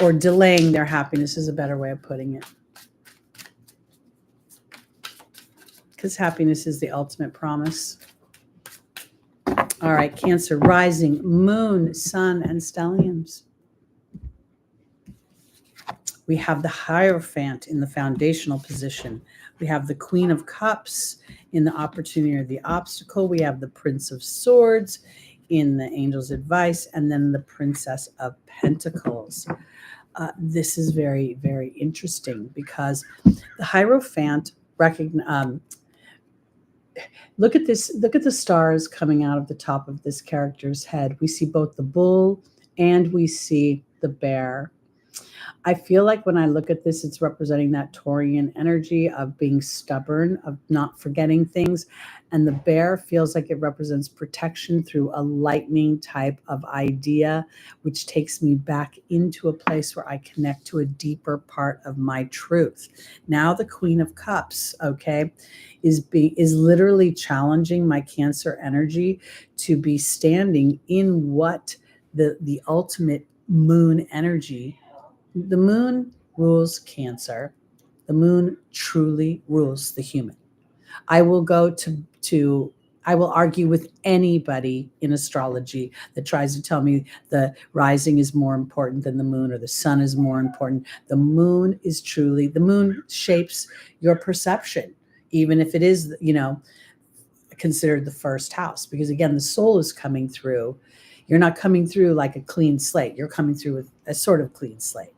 Or delaying their happiness is a better way of putting it. Because happiness is the ultimate promise. All right, Cancer, rising, moon, sun, and stelliums. We have the Hierophant in the foundational position. We have the Queen of Cups in the opportunity or the obstacle. We have the Prince of Swords in the Angel's Advice, and then the Princess of Pentacles. This is very, very interesting because the Hierophant look at this. Look at the stars coming out of the top of this character's head. We see both the bull and we see the bear. I feel like when I look at this, it's representing that Taurian energy of being stubborn, of not forgetting things. And the bear feels like it represents protection through a lightning type of idea, which takes me back into a place where I connect to a deeper part of my truth. Now the Queen of Cups, okay, is literally challenging my Cancer energy to be standing in what the ultimate moon energy. The moon rules Cancer. The moon truly rules the human. I will go I will argue with anybody in astrology that tries to tell me the rising is more important than the moon or the sun is more important. The moon shapes your perception, even if it is, considered the first house, because again, the soul is coming through. You're not coming through like a clean slate. You're coming through with a sort of clean slate.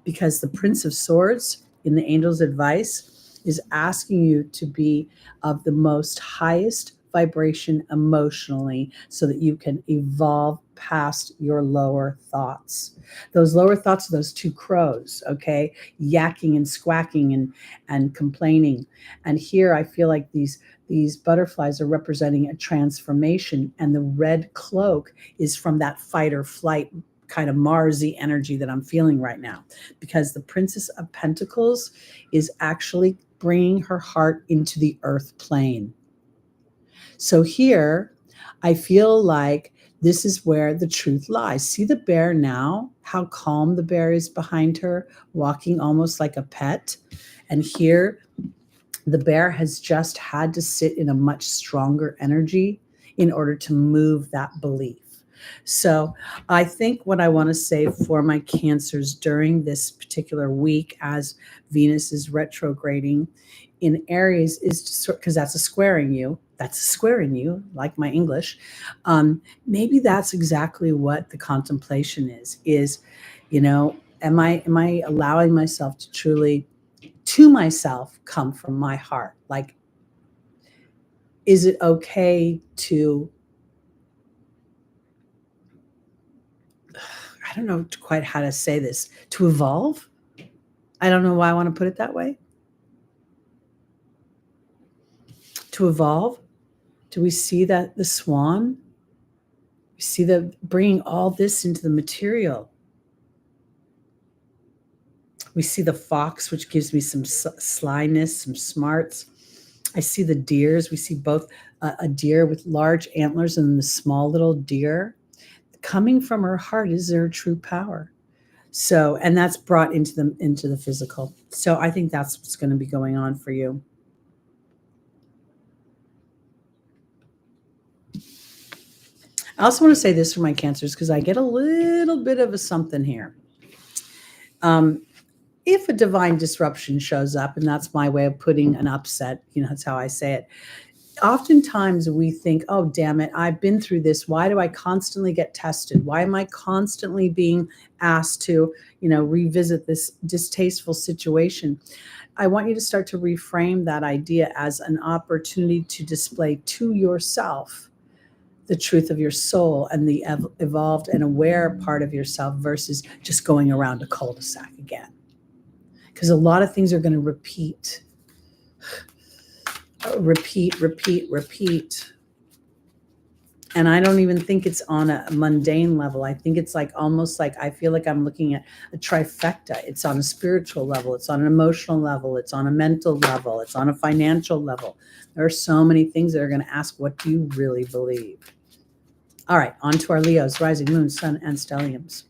Because the Prince of Swords in the Angel's Advice is asking you to be of the most highest vibration emotionally so that you can evolve past your lower thoughts. Those lower thoughts are those two crows, okay, yakking and squawking and complaining. And here I feel like these butterflies are representing a transformation, and the red cloak is from that fight or flight kind of Marsy energy that I'm feeling right now, because the Princess of Pentacles is actually bringing her heart into the earth plane. So here I feel like this is where the truth lies. See the bear now, how calm the bear is behind her, walking almost like a pet. And here the bear has just had to sit in a much stronger energy in order to move that belief. So I think what I want to say for my Cancers during this particular week as Venus is retrograding in Aries is because that's a squaring you. That's a squaring you, like my English. Maybe that's exactly what the contemplation is, am I allowing myself to truly to myself come from my heart? Like, is it okay to, I don't know quite how to say this, to evolve? I don't know why I want to put it that way. To evolve? Do we see that the swan? We see the bringing all this into the material. We see the fox, which gives me some slyness, some smarts. I see the deers. We see both a deer with large antlers and the small little deer. Coming from her heart is her true power. So, and that's brought into the physical. So I think that's what's going to be going on for you. I also want to say this for my Cancers because I get a little bit of a something here. If a divine disruption shows up, and that's my way of putting an upset, that's how I say it. Oftentimes we think, oh, damn it, I've been through this. Why do I constantly get tested? Why am I constantly being asked to, revisit this distasteful situation? I want you to start to reframe that idea as an opportunity to display to yourself the truth of your soul and the evolved and aware part of yourself versus just going around a cul-de-sac again. Because a lot of things are going to repeat. And I don't even think it's on a mundane level. I think it's like almost like I feel like I'm looking at a trifecta. It's on a spiritual level. It's on an emotional level. It's on a mental level. It's on a financial level. There are so many things that are going to ask, what do you really believe? All right, on to our Leos, rising, moon, sun, and stelliums.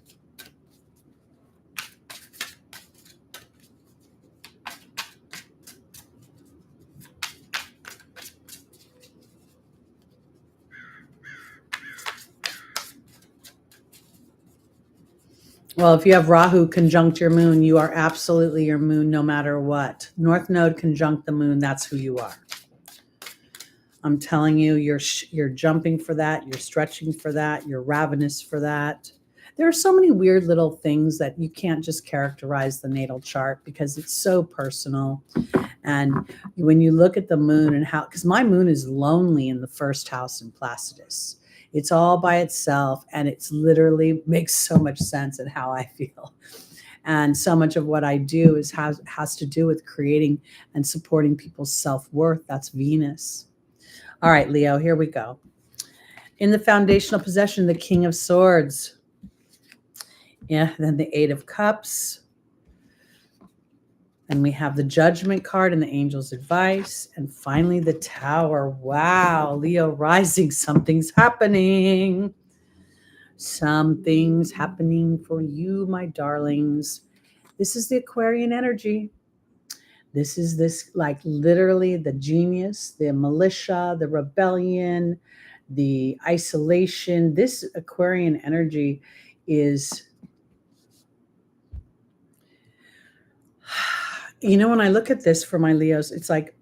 Well, if you have Rahu conjunct your moon, you are absolutely your moon no matter what. North Node conjunct the moon, that's who you are. I'm telling you, you're jumping for that, you're stretching for that, you're ravenous for that. There are so many weird little things that you can't just characterize the natal chart because it's so personal. And when you look at the moon and how, because my moon is lonely in the first house in Placidus. It's all by itself, and it's literally makes so much sense in how I feel. And so much of what I do has to do with creating and supporting people's self-worth. That's Venus. All right, Leo, here we go. In the foundational possession, the King of Swords. Yeah, then the Eight of Cups. And we have the Judgment card and the Angel's Advice. And finally, the Tower. Wow, Leo rising, something's happening. Something's happening for you, my darlings. This is the Aquarian energy. This is like literally the genius, the militia, the rebellion, the isolation. This Aquarian energy is, when I look at this for my Leos, it's like,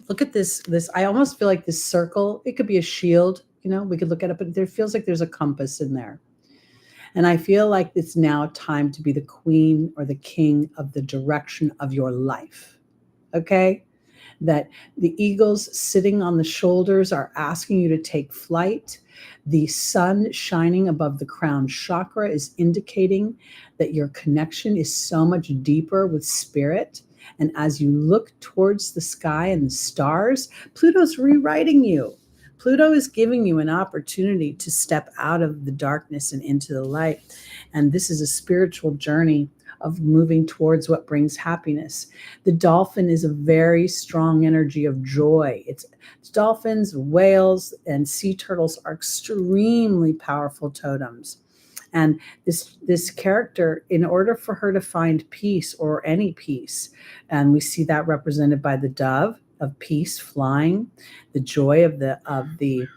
look at this, I almost feel like this circle, it could be a shield, we could look at it, but there feels like there's a compass in there. And I feel like it's now time to be the queen or the king of the direction of your life. Okay? that the eagles sitting on the shoulders are asking you to take flight. The sun shining above the crown chakra is indicating that your connection is so much deeper with spirit. And as you look towards the sky and the stars, Pluto's rewriting you. Pluto is giving you an opportunity to step out of the darkness and into the light. And this is a spiritual journey of moving towards what brings happiness. The dolphin is a very strong energy of joy. It's dolphins, whales, and sea turtles are extremely powerful totems. And this character, in order for her to find peace or any peace, and we see that represented by the dove of peace flying, the joy of the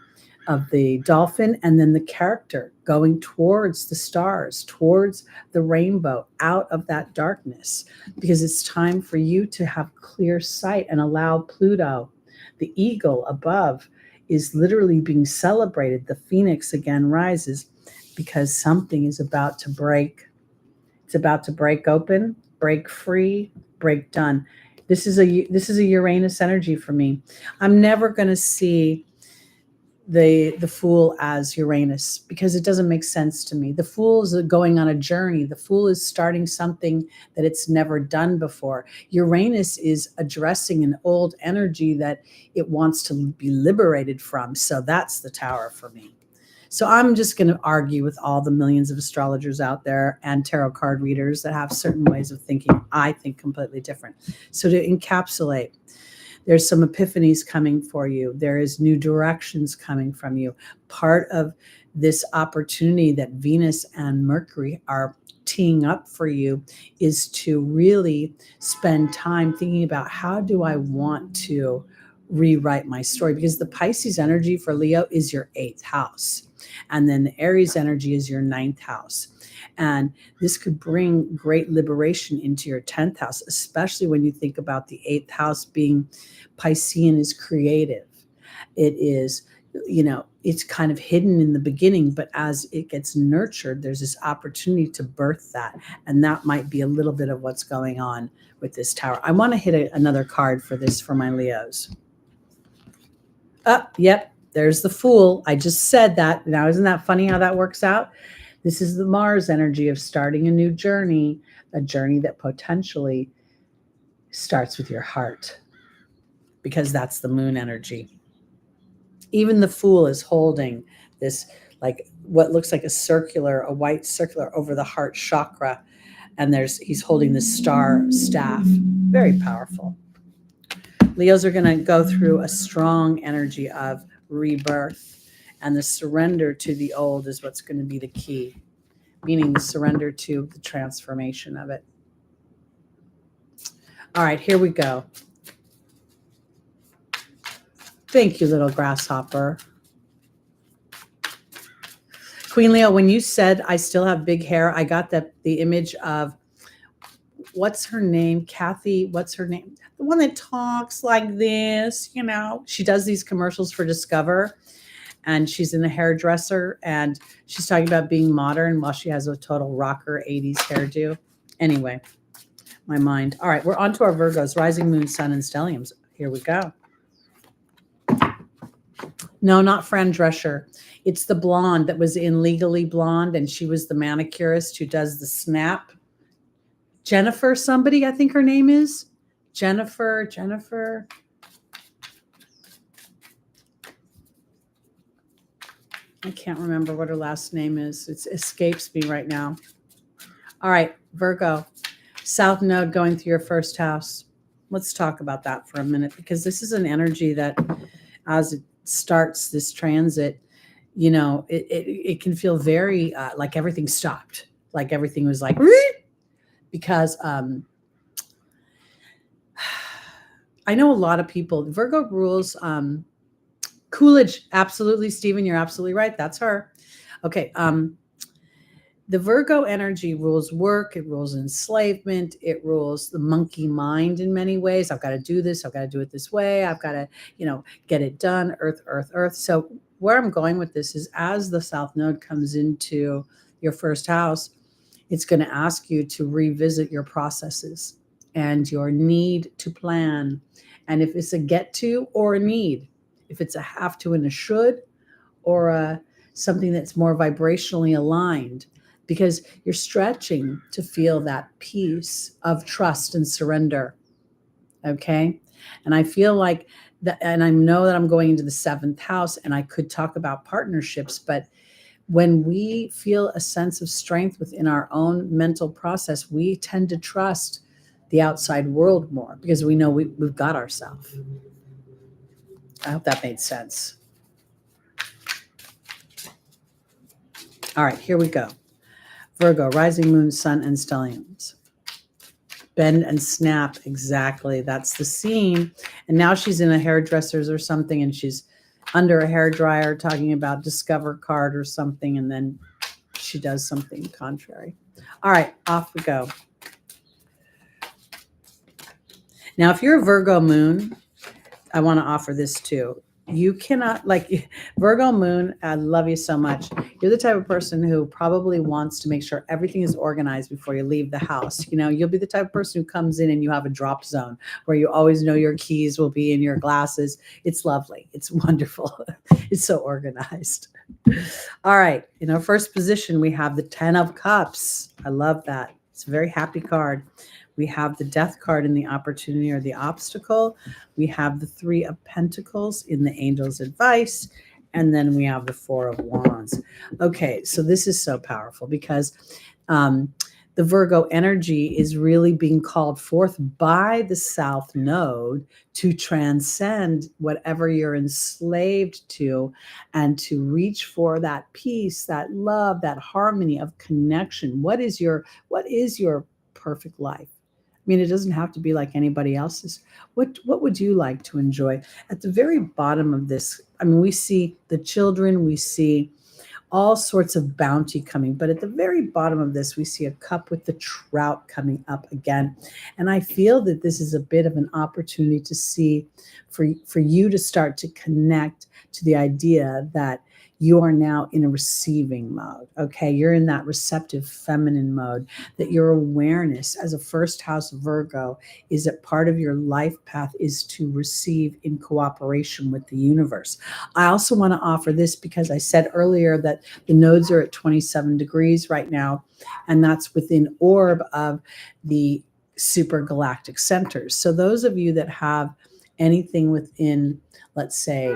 dolphin, and then the character going towards the stars, towards the rainbow, out of that darkness, because it's time for you to have clear sight and allow Pluto, the eagle above, is literally being celebrated. The phoenix again rises because something is about to break. It's about to break open, break free, break done. This is a Uranus energy for me. I'm never going to see the Fool as Uranus because it doesn't make sense to me. The Fool is going on a journey. The Fool is starting something that it's never done before. Uranus is addressing an old energy that it wants to be liberated from. So that's the Tower for me. So I'm just going to argue with all the millions of astrologers out there and tarot card readers that have certain ways of thinking. I think completely different. So to encapsulate, there's some epiphanies coming for you. There is new directions coming from you. Part of this opportunity that Venus and Mercury are teeing up for you is to really spend time thinking about, how do I want to rewrite my story? Because the Pisces energy for Leo is your 8th house. And then the Aries energy is your 9th house. And this could bring great liberation into your 10th house, especially when you think about the 8th house being Piscean is creative. It is, it's kind of hidden in the beginning, but as it gets nurtured, there's this opportunity to birth that. And that might be a little bit of what's going on with this Tower. I want to hit another card for this for my Leos. Yep. There's the Fool. I just said that. Now, isn't that funny how that works out? This is the Mars energy of starting a new journey, a journey that potentially starts with your heart, because that's the Moon energy. Even the Fool is holding this, like what looks like a white circular over the heart chakra. And he's holding the star staff. Very powerful. Leos are going to go through a strong energy of rebirth, and the surrender to the old is what's going to be the key, meaning the surrender to the transformation of it. All right, here we go. Thank you, little grasshopper. Queen Leo, when you said I still have big hair, I got the image of, what's her name? Kathy, what's her name? The one that talks like this, she does these commercials for Discover, and she's in a hairdresser, and she's talking about being modern while she has a total rocker 80s hairdo. Anyway, my mind. All right, we're on to our Virgos, rising moon, sun, and stelliums. Here we go. No, not Fran Drescher. It's the blonde that was in Legally Blonde, and she was the manicurist who does the snap. Jennifer somebody, I think her name is. Jennifer. I can't remember what her last name is. It escapes me right now. All right, Virgo. South Node going through your first house. Let's talk about that for a minute, because this is an energy that, as it starts this transit, it can feel very like everything stopped. Like everything was like, because I know a lot of people, Virgo rules Coolidge. Absolutely, Stephen, you're absolutely right. That's her. Okay. The Virgo energy rules work. It rules enslavement. It rules the monkey mind in many ways. I've got to do this. I've got to do it this way. I've got to, get it done. Earth, earth, earth. So where I'm going with this is, as the South Node comes into your first house, it's going to ask you to revisit your processes and your need to plan And if it's a get to or a need, if it's a have to and a should, or something that's more vibrationally aligned, because you're stretching to feel that peace of trust and surrender. Okay. And I feel like that, and I know that I'm going into the 7th house, and I could talk about partnerships, but when we feel a sense of strength within our own mental process, we tend to trust the outside world more because we know we've got ourselves. I hope that made sense. All right, here we go. Virgo, rising moon, sun, and stelliums. Bend and snap, exactly. That's the scene. And now she's in a hairdresser's or something, and she's under a hairdryer talking about discover card or something, and then she does something contrary. All right, off we go. Now, if you're a Virgo moon, I want to offer this too. You cannot, like Virgo moon, I love you so much. You're the type of person who probably wants to make sure everything is organized before you leave the house. You know, you'll be the type of person who comes in and you have a drop zone where you always know your keys will be in your glasses. It's lovely. It's wonderful. It's so organized. All right. In our first position, we have the 10 of Cups. I love that. It's a very happy card. We have the Death card in the opportunity or the obstacle. We have the 3 of Pentacles in the Angel's advice. And then we have the 4 of Wands. Okay, so this is so powerful because the Virgo energy is really being called forth by the South Node to transcend whatever you're enslaved to and to reach for that peace, that love, that harmony of connection. What is your perfect life? I mean, it doesn't have to be like anybody else's. What would you like to enjoy? At the very bottom of this, I mean, we see the children, we see all sorts of bounty coming, but at the very bottom of this, we see a cup with the trout coming up again. And I feel that this is a bit of an opportunity to see for you to start to connect to the idea that you are now in a receiving mode. Okay. You're in that receptive feminine mode, that your awareness as a first house Virgo is that part of your life path is to receive in cooperation with the universe. I also want to offer this because I said earlier that the nodes are at 27 degrees right now, and that's within orb of the supergalactic centers. So those of you that have anything within, let's say,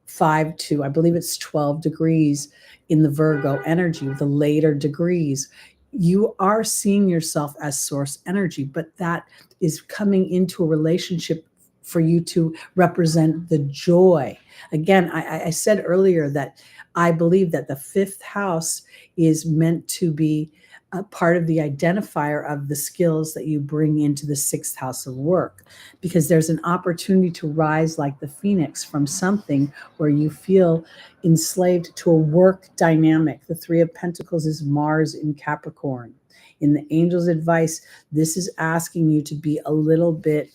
5 to, I believe it's 12 degrees in the Virgo energy, the later degrees, you are seeing yourself as source energy, but that is coming into a relationship for you to represent the joy. Again, I said earlier that I believe that the 5th house is meant to be a part of the identifier of the skills that you bring into the 6th house of work, because there's an opportunity to rise like the phoenix from something where you feel enslaved to a work dynamic. The 3 of Pentacles is Mars in Capricorn. In the angel's advice, this is asking you to be a little bit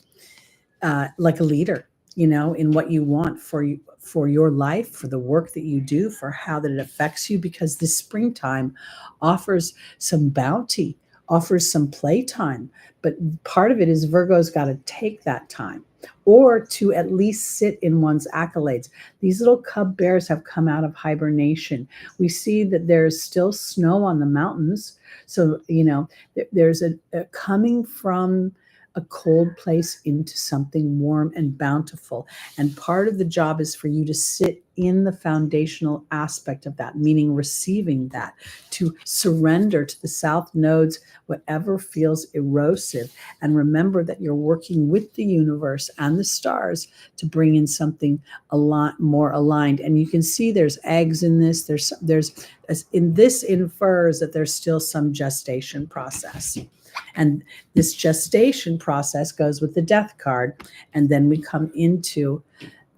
like a leader, you know, in what you want for your life, for the work that you do, for how that it affects you, because this springtime offers some bounty, offers some playtime. But part of it is Virgo's got to take that time, or to at least sit in one's accolades. These little cub bears have come out of hibernation. We see that there's still snow on the mountains. So, you know, there's a coming from a cold place into something warm and bountiful. And part of the job is for you to sit in the foundational aspect of that, meaning receiving that, to surrender to the South nodes, whatever feels erosive. And remember that you're working with the universe and the stars to bring in something a lot more aligned. And you can see there's eggs in this. There's in this infers that there's still some gestation process. And this gestation process goes with the Death card. And then we come into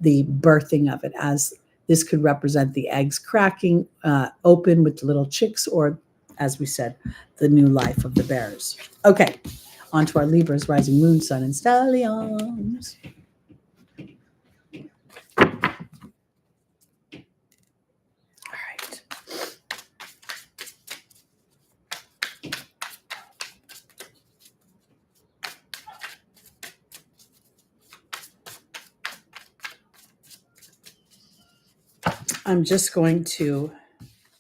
the birthing of it, as this could represent the eggs cracking open with the little chicks, or, as we said, the new life of the bears. Okay, on to our Libras, rising moon, sun, and stelliums. I'm just going to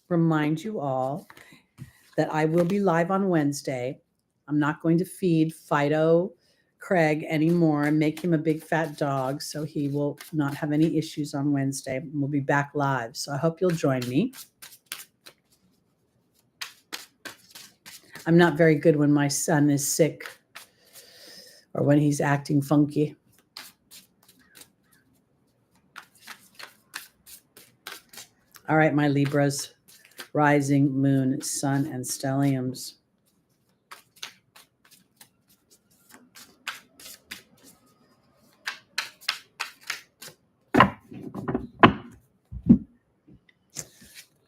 remind you all that I will be live on Wednesday. I'm not going to feed Fido Craig anymore and make him a big fat dog, so he will not have any issues on Wednesday. We'll be back live, so I hope you'll join me. I'm not very good when my son is sick or when he's acting funky. All right, my Libras, rising, moon, sun, and stelliums.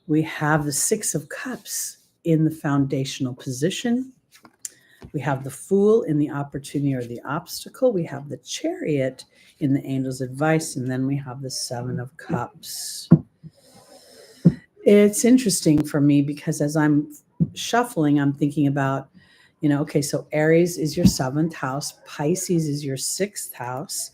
We have the Six of Cups in the foundational position. We have the Fool in the opportunity or the obstacle. We have the Chariot in the Angel's advice. And then we have the Seven of Cups. It's interesting for me because as I'm shuffling, I'm thinking about, okay, so Aries is your 7th house. Pisces is your 6th house.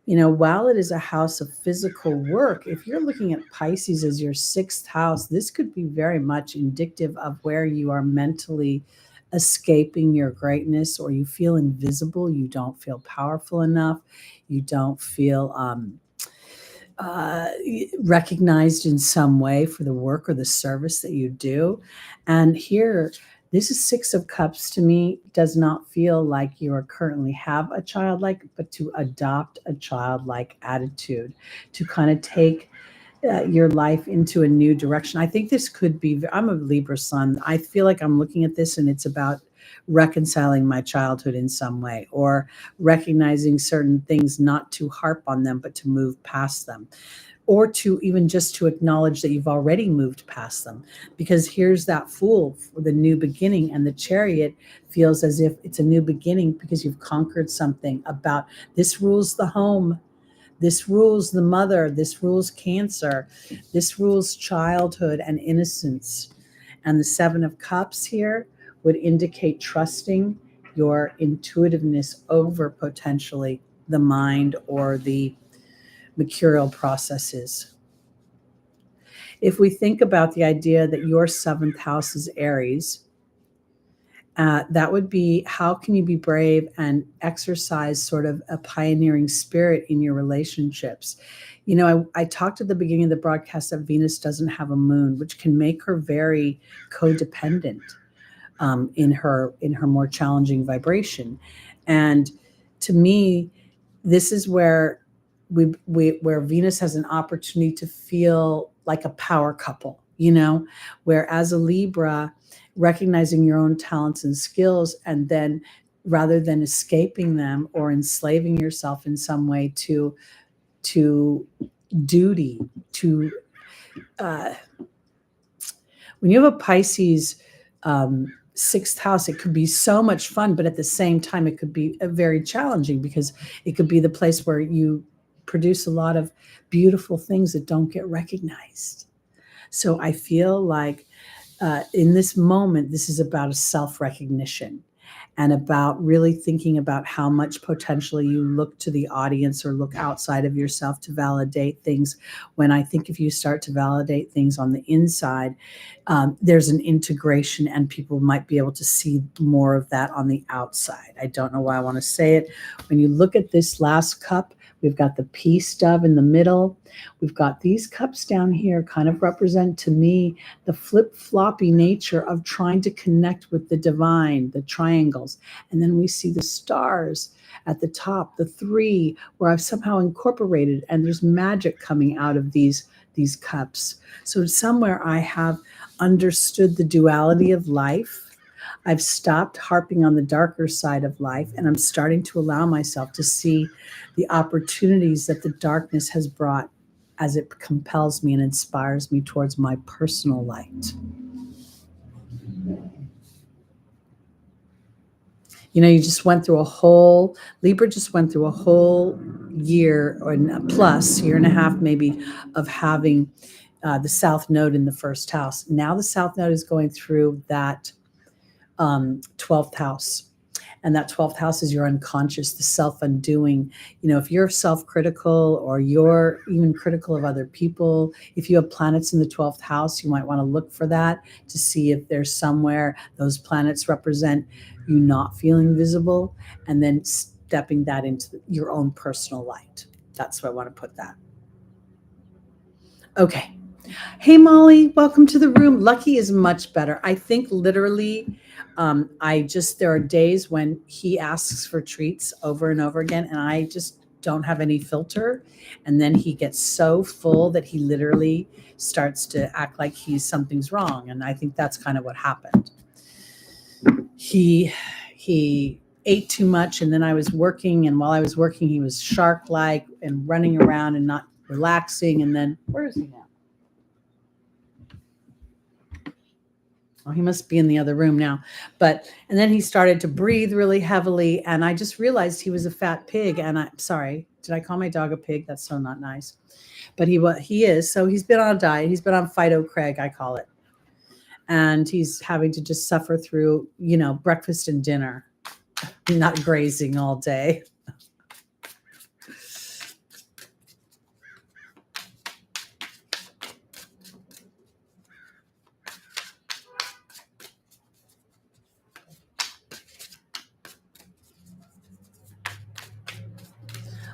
While it is a house of physical work, if you're looking at Pisces as your 6th house, this could be very much indicative of where you are mentally escaping your greatness, or you feel invisible, you don't feel powerful enough, you don't feel recognized in some way for the work or the service that you do. And here, this is 6 of Cups. To me, does not feel like you are currently have a childlike, but to adopt a childlike attitude, to kind of take your life into a new direction. I think this could be, I'm a Libra sun. I feel like I'm looking at this and it's about reconciling my childhood in some way, or recognizing certain things, not to harp on them, but to move past them, or to even just to acknowledge that you've already moved past them. Because here's that Fool for the new beginning, and the Chariot feels as if it's a new beginning because you've conquered something about this rules the home. This rules the mother. This rules Cancer. This rules childhood and innocence. And the 7 of Cups here would indicate trusting your intuitiveness over potentially the mind or the mercurial processes. If we think about the idea that your 7th house is Aries, that would be, how can you be brave and exercise sort of a pioneering spirit in your relationships? I talked at the beginning of the broadcast that Venus doesn't have a moon, which can make her very codependent in her more challenging vibration. And to me, this is where where Venus has an opportunity to feel like a power couple, where as a Libra, recognizing your own talents and skills, and then rather than escaping them or enslaving yourself in some way to duty, to when you have a Pisces 6th house, it could be so much fun, but at the same time, it could be very challenging, because it could be the place where you produce a lot of beautiful things that don't get recognized. So I feel like in this moment, this is about a self-recognition and about really thinking about how much potentially you look to the audience or look outside of yourself to validate things. When I think if you start to validate things on the inside, there's an integration, and people might be able to see more of that on the outside. I don't know why I want to say it. When you look at this last cup, we've got the peace dove in the middle. We've got these cups down here kind of represent to me the flip-floppy nature of trying to connect with the divine, the triangles. And then we see the stars at the top, the 3, where I've somehow incorporated, and there's magic coming out of these cups. So somewhere I have understood the duality of life. I've stopped harping on the darker side of life, and I'm starting to allow myself to see the opportunities that the darkness has brought as it compels me and inspires me towards my personal light. You just went through Libra just went through a whole year or plus, year and a half maybe, of having the South Node in the 1st house. Now the South Node is going through that 12th house. And that 12th house is your unconscious, the self-undoing. If you're self-critical or you're even critical of other people, if you have planets in the 12th house, you might want to look for that to see if there's somewhere those planets represent you not feeling visible, and then stepping that into your own personal light. That's where I want to put that. Okay. Hey, Molly, welcome to the room. Lucky is much better. I think literally, there are days when he asks for treats over and over again, and I just don't have any filter. And then he gets so full that he literally starts to act like something's wrong. And I think that's kind of what happened. He ate too much, and then I was working, and while I was working, he was shark-like and running around and not relaxing. And then, where is he now? Oh, he must be in the other room now. And then he started to breathe really heavily, and I just realized he was a fat pig. And I'm sorry, did I call my dog a pig? That's so not nice. But he is. So he's been on a diet. He's been on Fido Craig, I call it. And he's having to just suffer through, breakfast and dinner, not grazing all day.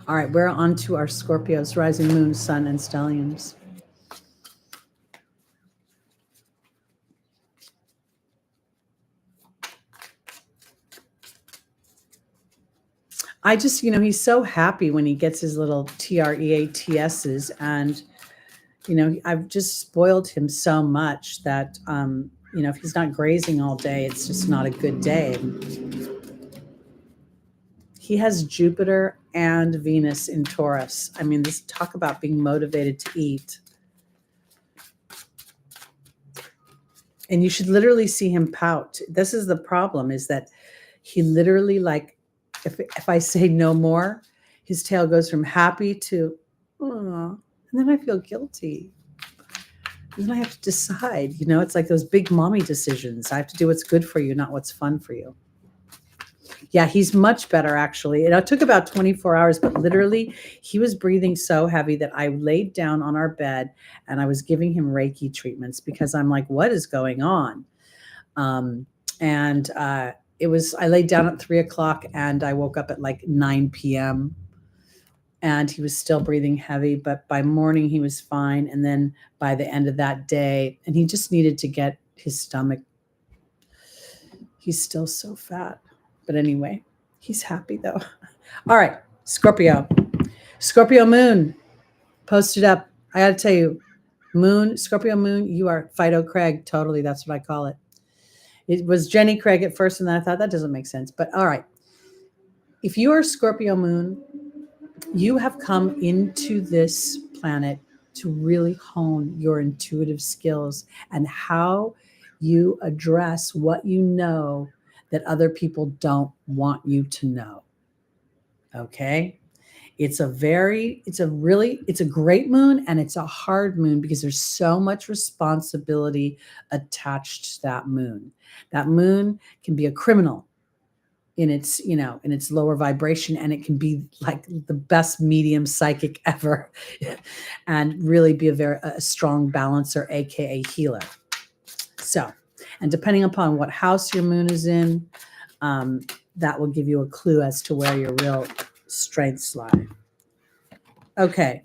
All right, we're on to our Scorpios, rising moon, sun, and stelliums. I just, he's so happy when he gets his little TREATSs, and, I've just spoiled him so much that, if he's not grazing all day, it's just not a good day. He has Jupiter and Venus in Taurus. I mean, this talk about being motivated to eat. And you should literally see him pout. This is the problem, is that he literally, like, if I say no more, his tail goes from happy to, oh, and then I feel guilty. And then I have to decide, it's like those big mommy decisions. I have to do what's good for you, not what's fun for you. Yeah, he's much better, actually. It took about 24 hours, but literally he was breathing so heavy that I laid down on our bed and I was giving him Reiki treatments because I'm like, what is going on? I laid down at 3:00 and I woke up at like 9 p.m. and he was still breathing heavy, but by morning he was fine. And then by the end of that day, and he just needed to get his stomach. He's still so fat. But anyway, he's happy though. All right, Scorpio moon, posted up. I got to tell you, Scorpio moon, you are Fido Craig. Totally, that's what I call it. It was Jenny Craig at first, and then I thought that doesn't make sense. But all right, if you are Scorpio moon, you have come into this planet to really hone your intuitive skills and how you address what you know that other people don't want you to know. Okay? It's a great moon, and it's a hard moon because there's so much responsibility attached to that moon. That moon can be a criminal in its lower vibration, and it can be like the best medium psychic ever and really be a strong balancer, aka healer. So, and depending upon what house your moon is in, that will give you a clue as to where your real strengths lie. Okay,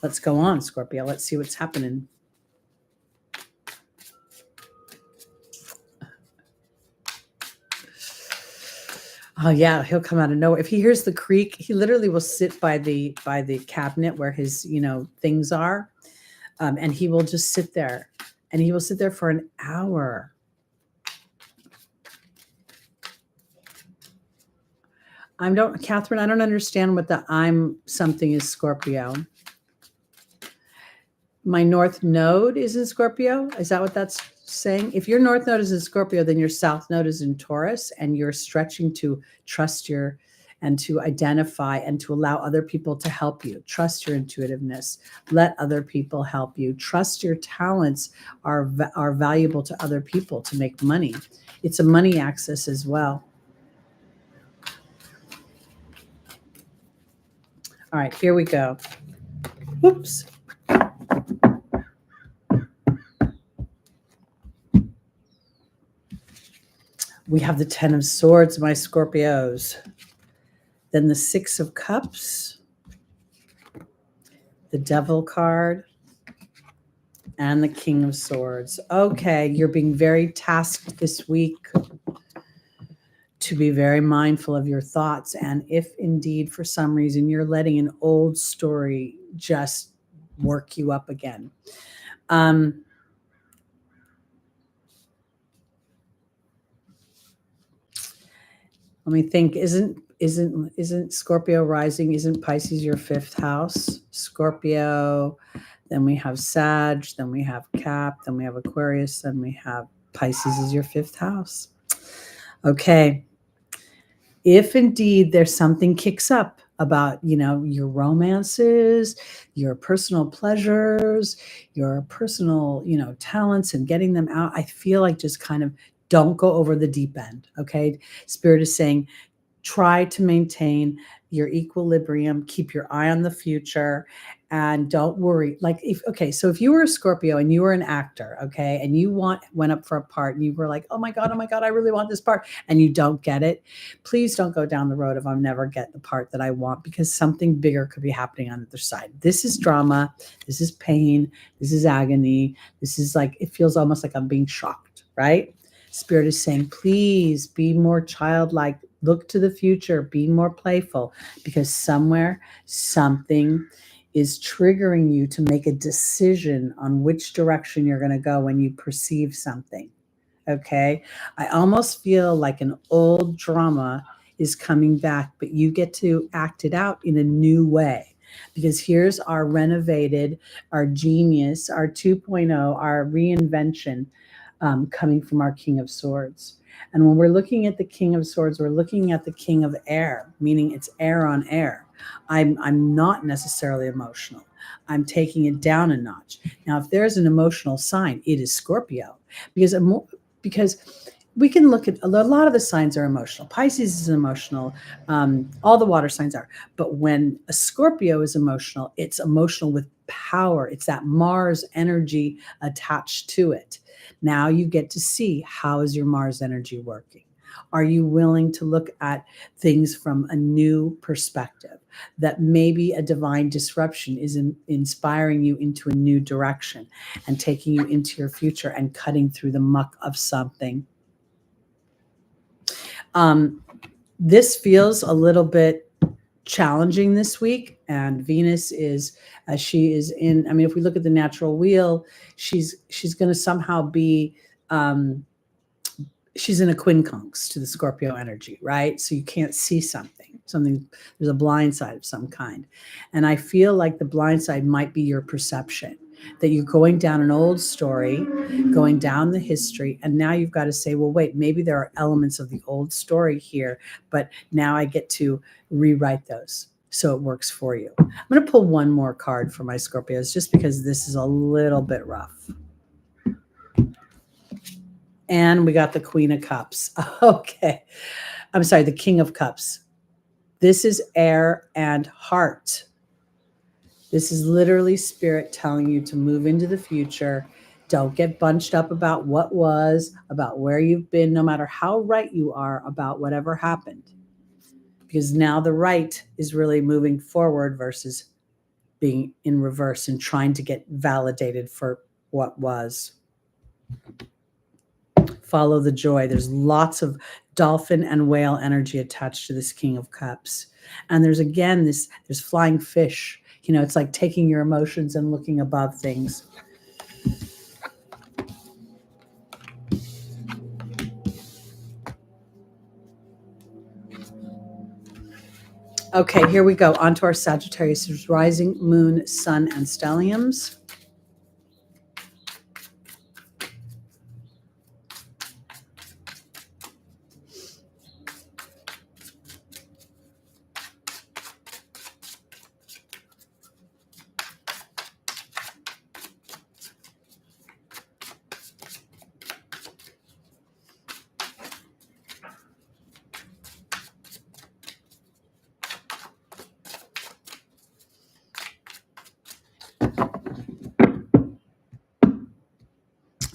let's go on, Scorpio. Let's see what's happening. Oh yeah, he'll come out of nowhere. If he hears the creak, he literally will sit by the cabinet where his things are, and he will just sit there, and he will sit there for an hour. Catherine, I don't understand what the I'm something is Scorpio. My North Node is in Scorpio. Is that what that's saying? If your North Node is in Scorpio, then your South Node is in Taurus, and you're stretching to trust and to identify and to allow other people to help you. Trust your intuitiveness. Let other people help you. Trust your talents are valuable to other people to make money. It's a money axis as well. All right, here we go. Whoops. We have the 10 of Swords, my Scorpios. Then the 6 of Cups, the Devil card, and the King of Swords. Okay, you're being very tasked this week to be very mindful of your thoughts. And if indeed, for some reason, you're letting an old story just work you up again. Let me think. Isn't Scorpio rising? Isn't Pisces your 5th house? Scorpio, then we have Sag, then we have Cap, then we have Aquarius, then we have Pisces is your 5th house. Okay. If indeed there's something kicks up about, your romances, your personal pleasures, your personal, talents and getting them out, I feel like just kind of don't go over the deep end. Okay. Spirit is saying, try to maintain your equilibrium, keep your eye on the future, and don't worry. So if you were a Scorpio and you were an actor, okay, and you went up for a part and you were like, oh my God, I really want this part, and you don't get it, please don't go down the road of I'll never get the part that I want, because something bigger could be happening on the other side. This is drama. This is pain. This is agony. This is it feels almost like I'm being shocked, right? Spirit is saying, please be more childlike. Look to the future, be more playful, because somewhere something is triggering you to make a decision on which direction you're going to go when you perceive something. Okay. I almost feel like an old drama is coming back, but you get to act it out in a new way, because here's our renovated, our genius, our 2.0, our reinvention coming from our King of Swords. And when we're looking at the King of Swords, we're looking at the King of Air, meaning it's air on air. I'm not necessarily emotional. I'm taking it down a notch. Now, if there's an emotional sign, it is Scorpio, because we can look at a lot of the signs are emotional. Pisces is emotional. All the water signs are. But when a Scorpio is emotional, it's emotional with power. It's that Mars energy attached to it. Now you get to see, how is your Mars energy working? Are you willing to look at things from a new perspective? That maybe a divine disruption is inspiring you into a new direction and taking you into your future and cutting through the muck of something. This feels a little bit challenging this week, and Venus is, she is in, if we look at the natural wheel, she's going to somehow be, she's in a quincunx to the Scorpio energy, right? So you can't see something, there's a blind side of some kind. And I feel like the blind side might be your perception, that you're going down an old story, going down the history, and now you've got to say, well, wait, maybe there are elements of the old story here, but now I get to rewrite those so it works for you. I'm going to pull one more card for my Scorpios, just because this is a little bit rough. And we got the Queen of Cups. Okay. I'm sorry, the King of Cups. This is air and heart. This is literally Spirit telling you to move into the future. Don't get bunched up about what was, about where you've been, no matter how right you are about whatever happened. Because now the right is really moving forward versus being in reverse and trying to get validated for what was. Follow the joy. There's lots of dolphin and whale energy attached to this King of Cups. And there's flying fish. It's like taking your emotions and looking above things. Okay, here we go. On to our Sagittarius, rising, moon, sun, and stelliums.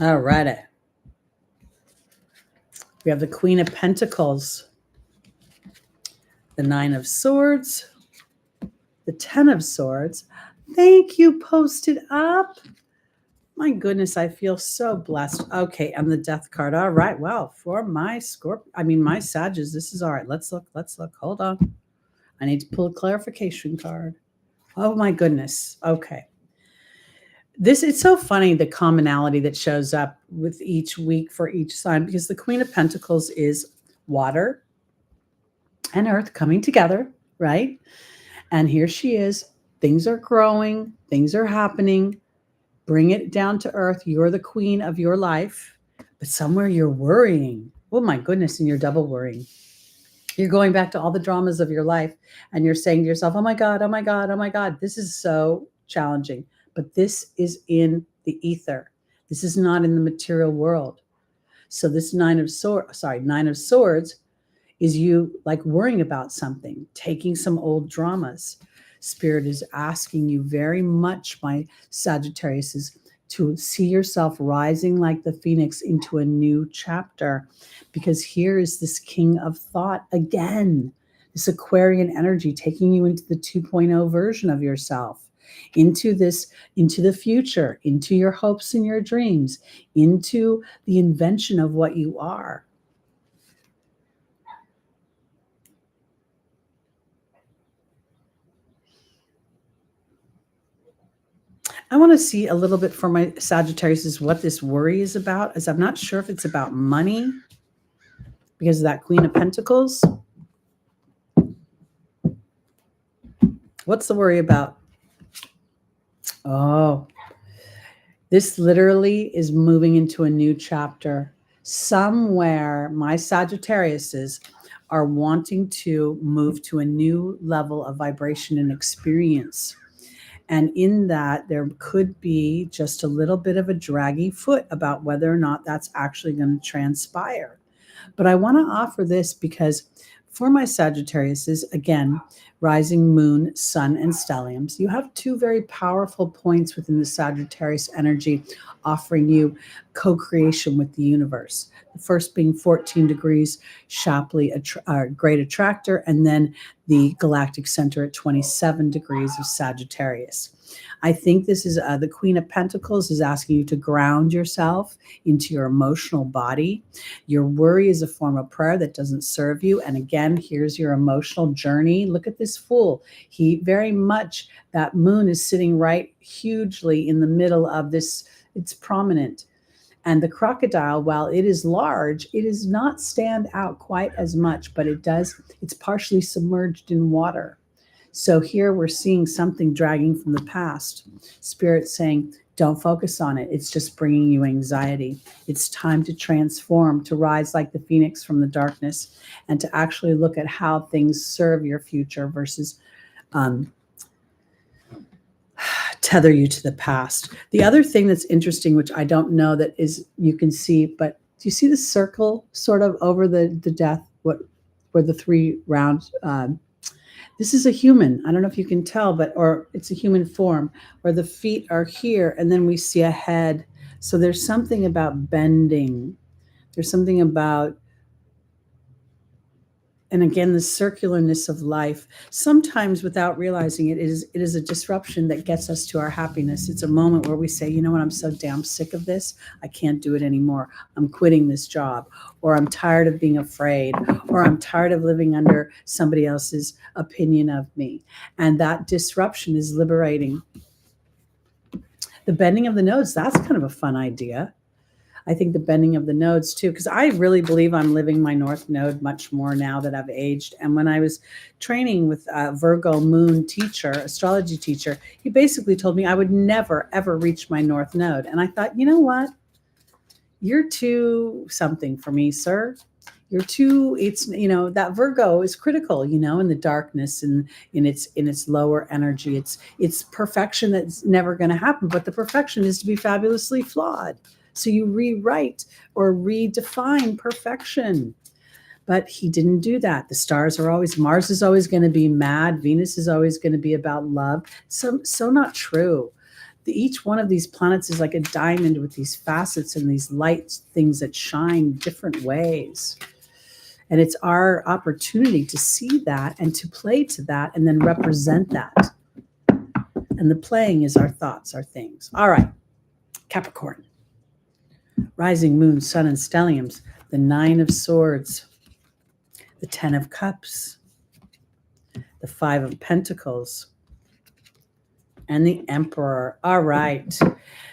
All righty. We have the Queen of Pentacles, the Nine of Swords, the Ten of Swords. Thank you, posted up. My goodness, I feel so blessed. Okay, and the Death card. All right, well, for my my Sages, this is all right. Let's look. Hold on. I need to pull a clarification card. Oh my goodness. Okay. It's so funny, the commonality that shows up with each week for each sign, because the Queen of Pentacles is water and earth coming together, right? And here she is. Things are growing, things are happening. Bring it down to earth. You're the queen of your life, but somewhere you're worrying. Oh my goodness, and you're double worrying. You're going back to all the dramas of your life and you're saying to yourself, oh my God, oh my God, oh my God, this is so challenging. But this is in the ether. This is not in the material world. So this Nine of Swords is you like worrying about something, taking some old dramas. Spirit is asking you very much, my Sagittarius, to see yourself rising like the phoenix into a new chapter, because here is this king of thought again, this Aquarian energy taking you into the 2.0 version of yourself, into the future, into your hopes and your dreams, into the invention of what you are. I want to see a little bit for my Sagittarius is what this worry is about, as I'm not sure if it's about money because of that Queen of Pentacles. What's the worry about? Oh, this literally is moving into a new chapter. Somewhere my Sagittariuses are wanting to move to a new level of vibration and experience. And in that, there could be just a little bit of a draggy foot about whether or not that's actually going to transpire. But I want to offer this because for my Sagittariuses, again, rising moon, sun, and stelliums, you have two very powerful points within the Sagittarius energy offering you co-creation with the universe. The first being 14 degrees Shapley, great attractor, and then the galactic center at 27 degrees of Sagittarius. I think this is the Queen of Pentacles is asking you to ground yourself into your emotional body. Your worry is a form of prayer that doesn't serve you. And again, here's your emotional journey. Look at this Fool. He very much, that moon is sitting right hugely in the middle of this. It's prominent. And the crocodile, while it is large, it does not stand out quite as much, but it's partially submerged in water. So here we're seeing something dragging from the past. Spirit saying, don't focus on it. It's just bringing you anxiety. It's time to transform, to rise like the phoenix from the darkness, and to actually look at how things serve your future versus tether you to the past. The other thing that's interesting, which I don't know that is you can see, but do you see the circle sort of over the death? Where the three round? This is a human. I don't know if you can tell, or it's a human form where the feet are here and then we see a head. So there's something about bending. There's something about, and again, the circularness of life. Sometimes without realizing it is a disruption that gets us to our happiness. It's a moment where we say, you know what, I'm so damn sick of this. I can't do it anymore. I'm quitting this job, or I'm tired of being afraid, or I'm tired of living under somebody else's opinion of me. And that disruption is liberating. The bending of the nodes, that's kind of a fun idea. I think the bending of the nodes too, because I really believe I'm living my North Node much more now that I've aged. And when I was training with a Virgo moon teacher, astrology teacher, he basically told me I would never, ever reach my North Node. And I thought, you know what? You're too something for me, sir. You're too, that Virgo is critical, in the darkness and in its lower energy. It's perfection that's never going to happen, but the perfection is to be fabulously flawed. So you rewrite or redefine perfection. But he didn't do that. The stars are always, Mars is always going to be mad. Venus is always going to be about love. So not true. each one of these planets is like a diamond with these facets and these light things that shine different ways. And it's our opportunity to see that and to play to that and then represent that. And the playing is our thoughts, our things. All right, Capricorn. Rising moon, sun, and stelliums. The 9 of swords. The 10 of cups. The 5 of pentacles. And the emperor. All right.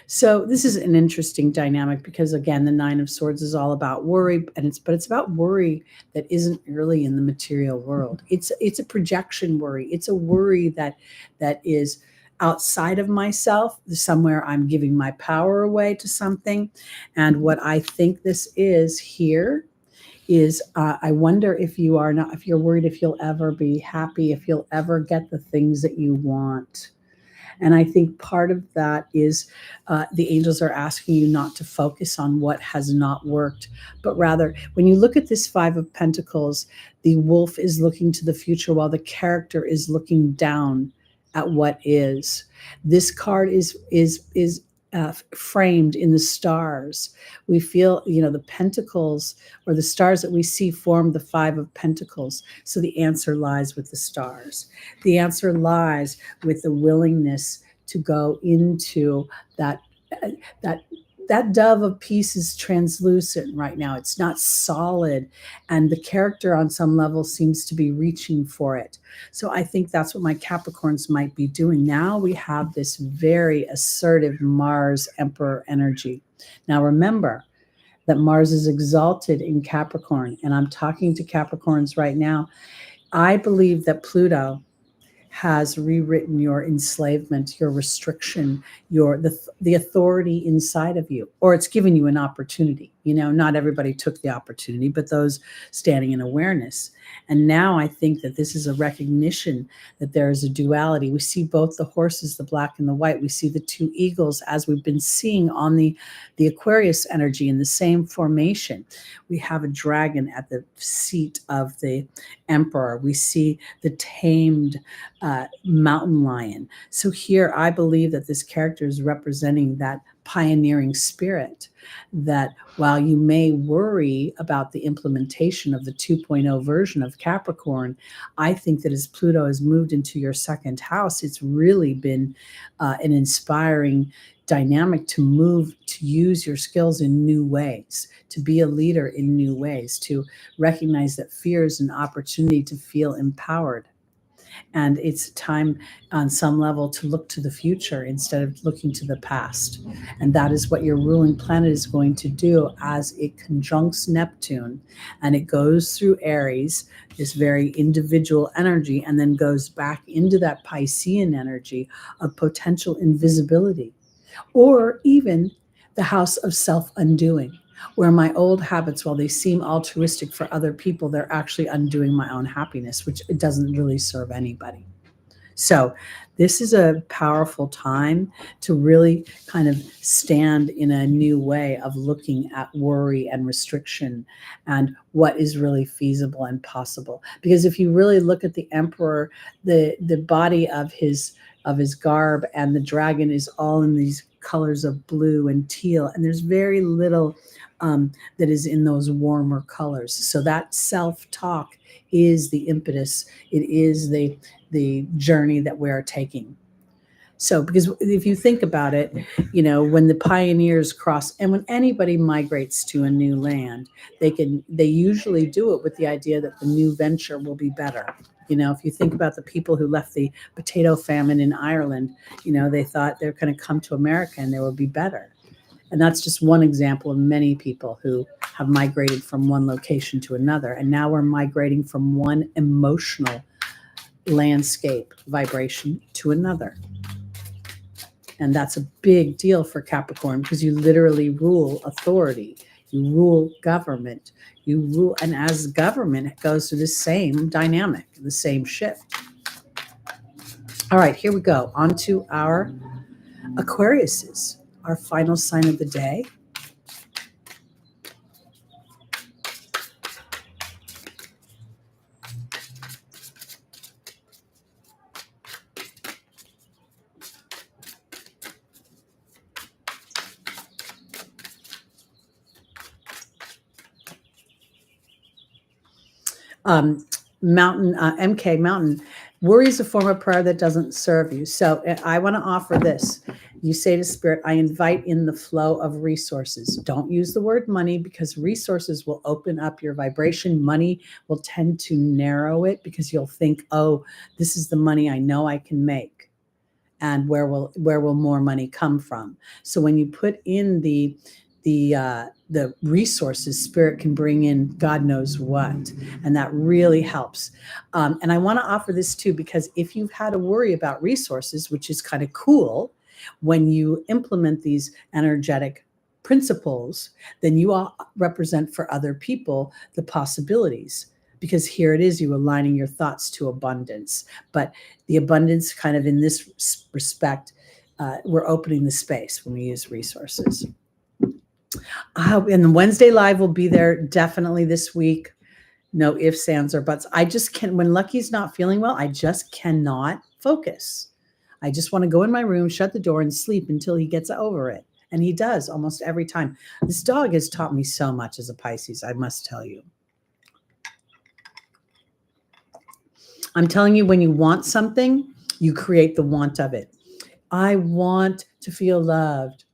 So this is an interesting dynamic because, again, the 9 of swords is all about worry, but it's about worry that isn't really in the material world. It's a projection worry. It's a worry that is outside of myself, somewhere I'm giving my power away to something. And what I think this is here is I wonder if you're worried if you'll ever be happy, if you'll ever get the things that you want. And I think part of that is the angels are asking you not to focus on what has not worked, but rather when you look at this 5 of Pentacles, the wolf is looking to the future while the character is looking down at what is. This card is framed in the stars. We feel, the pentacles or the stars that we see form the 5 of Pentacles. So the answer lies with the stars. The answer lies with the willingness to go into that dove of peace is translucent right now. It's not solid. And the character on some level seems to be reaching for it. So I think that's what my Capricorns might be doing. Now we have this very assertive Mars Emperor energy. Now remember that Mars is exalted in Capricorn. And I'm talking to Capricorns right now. I believe that Pluto has rewritten your enslavement, your restriction, the authority inside of you, or it's given you an opportunity. Not everybody took the opportunity, but those standing in awareness. And now I think that this is a recognition that there is a duality. We see both the horses, the black and the white. We see the 2 eagles, as we've been seeing on the Aquarius energy in the same formation. We have a dragon at the seat of the emperor. We see the tamed mountain lion. So here I believe that this character is representing that pioneering spirit, that while you may worry about the implementation of the 2.0 version of Capricorn, I think that as Pluto has moved into your 2nd house, it's really been an inspiring dynamic to move, to use your skills in new ways, to be a leader in new ways, to recognize that fear is an opportunity to feel empowered. And it's time on some level to look to the future instead of looking to the past. And that is what your ruling planet is going to do as it conjuncts Neptune. And it goes through Aries, this very individual energy, and then goes back into that Piscean energy of potential invisibility, or even the house of self-undoing, where my old habits, while they seem altruistic for other people, they're actually undoing my own happiness, which it doesn't really serve anybody. So this is a powerful time to really kind of stand in a new way of looking at worry and restriction and what is really feasible and possible. Because if you really look at the emperor, the body of his garb and the dragon is all in these colors of blue and teal, and there's very little that is in those warmer colors. So that self-talk is the impetus. It is the journey that we're taking. So, because if you think about it, when the pioneers cross, and when anybody migrates to a new land, they usually do it with the idea that the new venture will be better. If you think about the people who left the potato famine in Ireland, they thought they're going to come to America and they will be better. And that's just one example of many people who have migrated from one location to another. And now we're migrating from one emotional landscape vibration to another. And that's a big deal for Capricorn, because you literally rule authority. You rule government. You rule, and as government, it goes through the same dynamic, the same shift. All right, here we go. On to our Aquariuses, our final sign of the day. Mountain, MK Mountain, worry is a form of prayer that doesn't serve you. So I want to offer this. You say to Spirit, I invite in the flow of resources. Don't use the word money, because resources will open up your vibration. Money will tend to narrow it, because you'll think, oh, this is the money I know I can make. And where will more money come from? So when you put in the resources, Spirit can bring in God knows what, and that really helps. And I want to offer this too, because if you've had to worry about resources, which is kind of cool, when you implement these energetic principles, then you all represent for other people the possibilities. Because here it is, you aligning your thoughts to abundance. But the abundance kind of in this respect, we're opening the space when we use resources. And the Wednesday live will be there definitely this week. No ifs, ands, or buts. I just can't, when Lucky's not feeling well, I just cannot focus. I just want to go in my room, shut the door, and sleep until he gets over it. And he does almost every time. This dog has taught me so much as a Pisces, I must tell you. I'm telling you, when you want something, you create the want of it. I want to feel loved.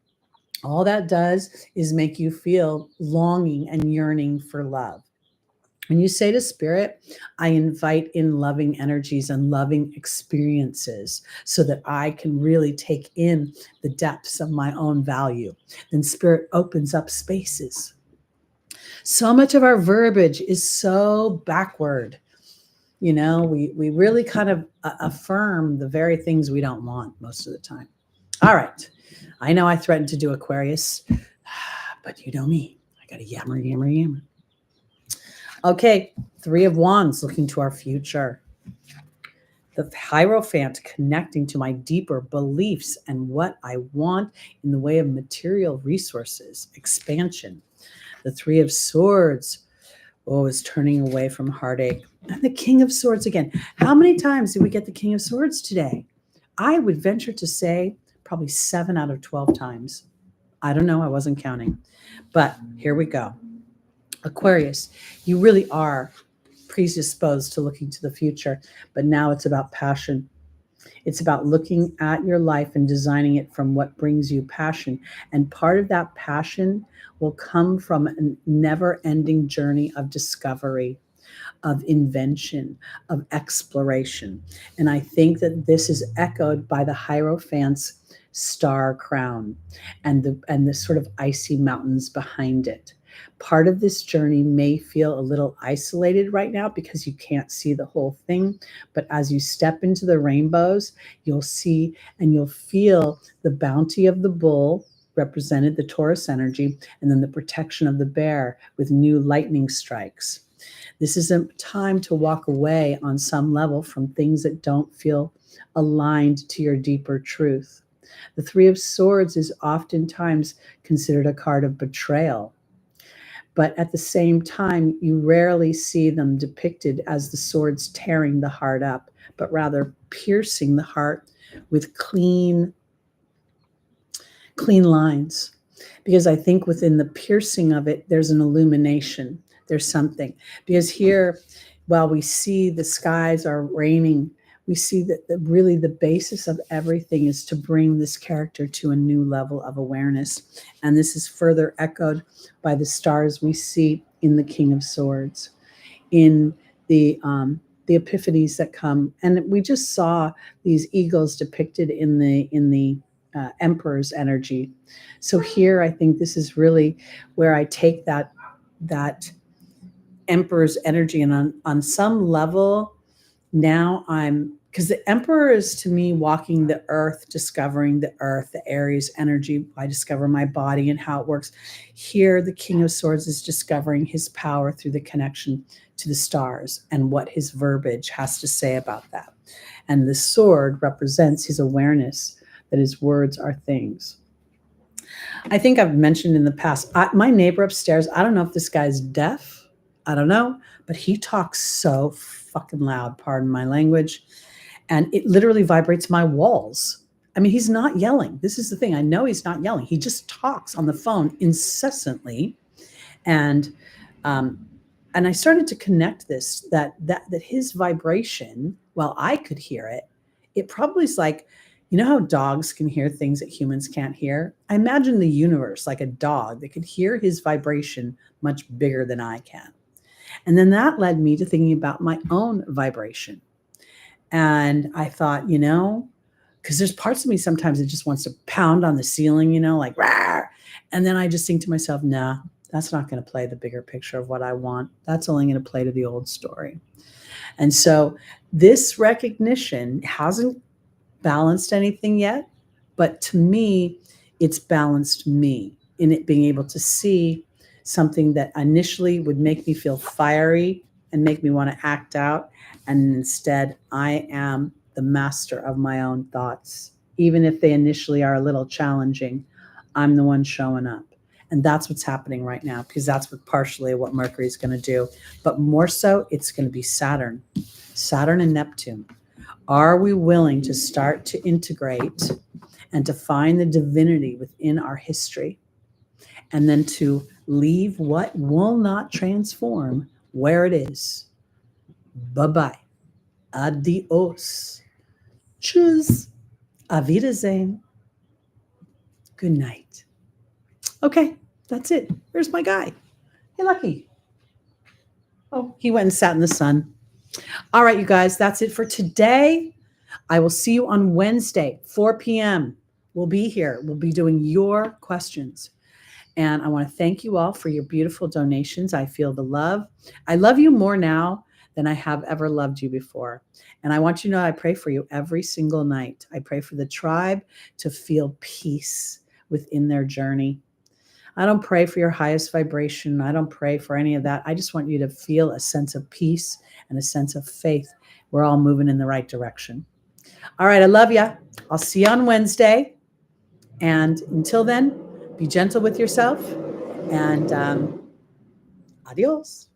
All that does is make you feel longing and yearning for love. When you say to Spirit, I invite in loving energies and loving experiences so that I can really take in the depths of my own value, then Spirit opens up spaces. So much of our verbiage is so backward. You know, we really kind of affirm the very things we don't want most of the time. All right. I know I threatened to do Aquarius, but you know me. I got to yammer. Okay. 3 of Wands, looking to our future. The Hierophant, connecting to my deeper beliefs and what I want in the way of material resources, expansion. The 3 of Swords, is turning away from heartache. And the King of Swords again. How many times did we get the King of Swords today? I would venture to say probably 7 out of 12 times. I don't know. I wasn't counting. But here we go. Aquarius, you really are predisposed to looking to the future, but now it's about passion. It's about looking at your life and designing it from what brings you passion. And part of that passion will come from a never-ending journey of discovery, of invention, of exploration. And I think that this is echoed by the Hierophant's star crown and the sort of icy mountains behind it. Part of this journey may feel a little isolated right now because you can't see the whole thing. But as you step into the rainbows, you'll see and you'll feel the bounty of the bull, represented the Taurus energy, and then the protection of the bear with new lightning strikes. This is a time to walk away on some level from things that don't feel aligned to your deeper truth. The 3 of Swords is oftentimes considered a card of betrayal. But at the same time, you rarely see them depicted as the swords tearing the heart up, but rather piercing the heart with clean lines. Because I think within the piercing of it, there's an illumination. There's something. Because here, while we see the skies are raining, we see that really the basis of everything is to bring this character to a new level of awareness. And this is further echoed by the stars we see in the King of Swords, in the epiphanies that come. And we just saw these eagles depicted in the Emperor's energy. So here, I think this is really where I take that Emperor's energy, and on some level, now because the Emperor is to me walking the earth, discovering the earth, the Aries energy. I discover my body and how it works. Here, the King of Swords is discovering his power through the connection to the stars and what his verbiage has to say about that. And the sword represents his awareness that his words are things. I think I've mentioned in the past, my neighbor upstairs, I don't know if this guy's deaf. I don't know, but he talks so fucking loud, pardon my language. And it literally vibrates my walls. I mean, he's not yelling. This is the thing. I know he's not yelling. He just talks on the phone incessantly. And And I started to connect this, that his vibration, while I could hear it, it probably is like, you know how dogs can hear things that humans can't hear? I imagine the universe like a dog that could hear his vibration much bigger than I can. And then that led me to thinking about my own vibration. And I thought, because there's parts of me sometimes that just wants to pound on the ceiling, like, rawr. And then I just think to myself, nah, that's not going to play the bigger picture of what I want. That's only going to play to the old story. And so this recognition hasn't balanced anything yet, but to me, it's balanced me in it being able to see something that initially would make me feel fiery and make me want to act out. And instead, I am the master of my own thoughts. Even if they initially are a little challenging, I'm the one showing up. And that's what's happening right now, because that's partially what Mercury is going to do. But more so, it's going to be Saturn and Neptune. Are we willing to start to integrate and to find the divinity within our history, and then to leave what will not transform where it is? Bye-bye. Adios. Tschüss. Auf Wiedersehen. Good night. Okay, that's it. Where's my guy? Hey, Lucky. Oh, he went and sat in the sun. All right, you guys, that's it for today. I will see you on Wednesday, 4 p.m. We'll be here. We'll be doing your questions. And I want to thank you all for your beautiful donations. I feel the love. I love you more now than I have ever loved you before. And I want you to know I pray for you every single night. I pray for the tribe to feel peace within their journey. I don't pray for your highest vibration. I don't pray for any of that. I just want you to feel a sense of peace and a sense of faith. We're all moving in the right direction. All right, I love you. I'll see you on Wednesday. And until then, be gentle with yourself, and adios.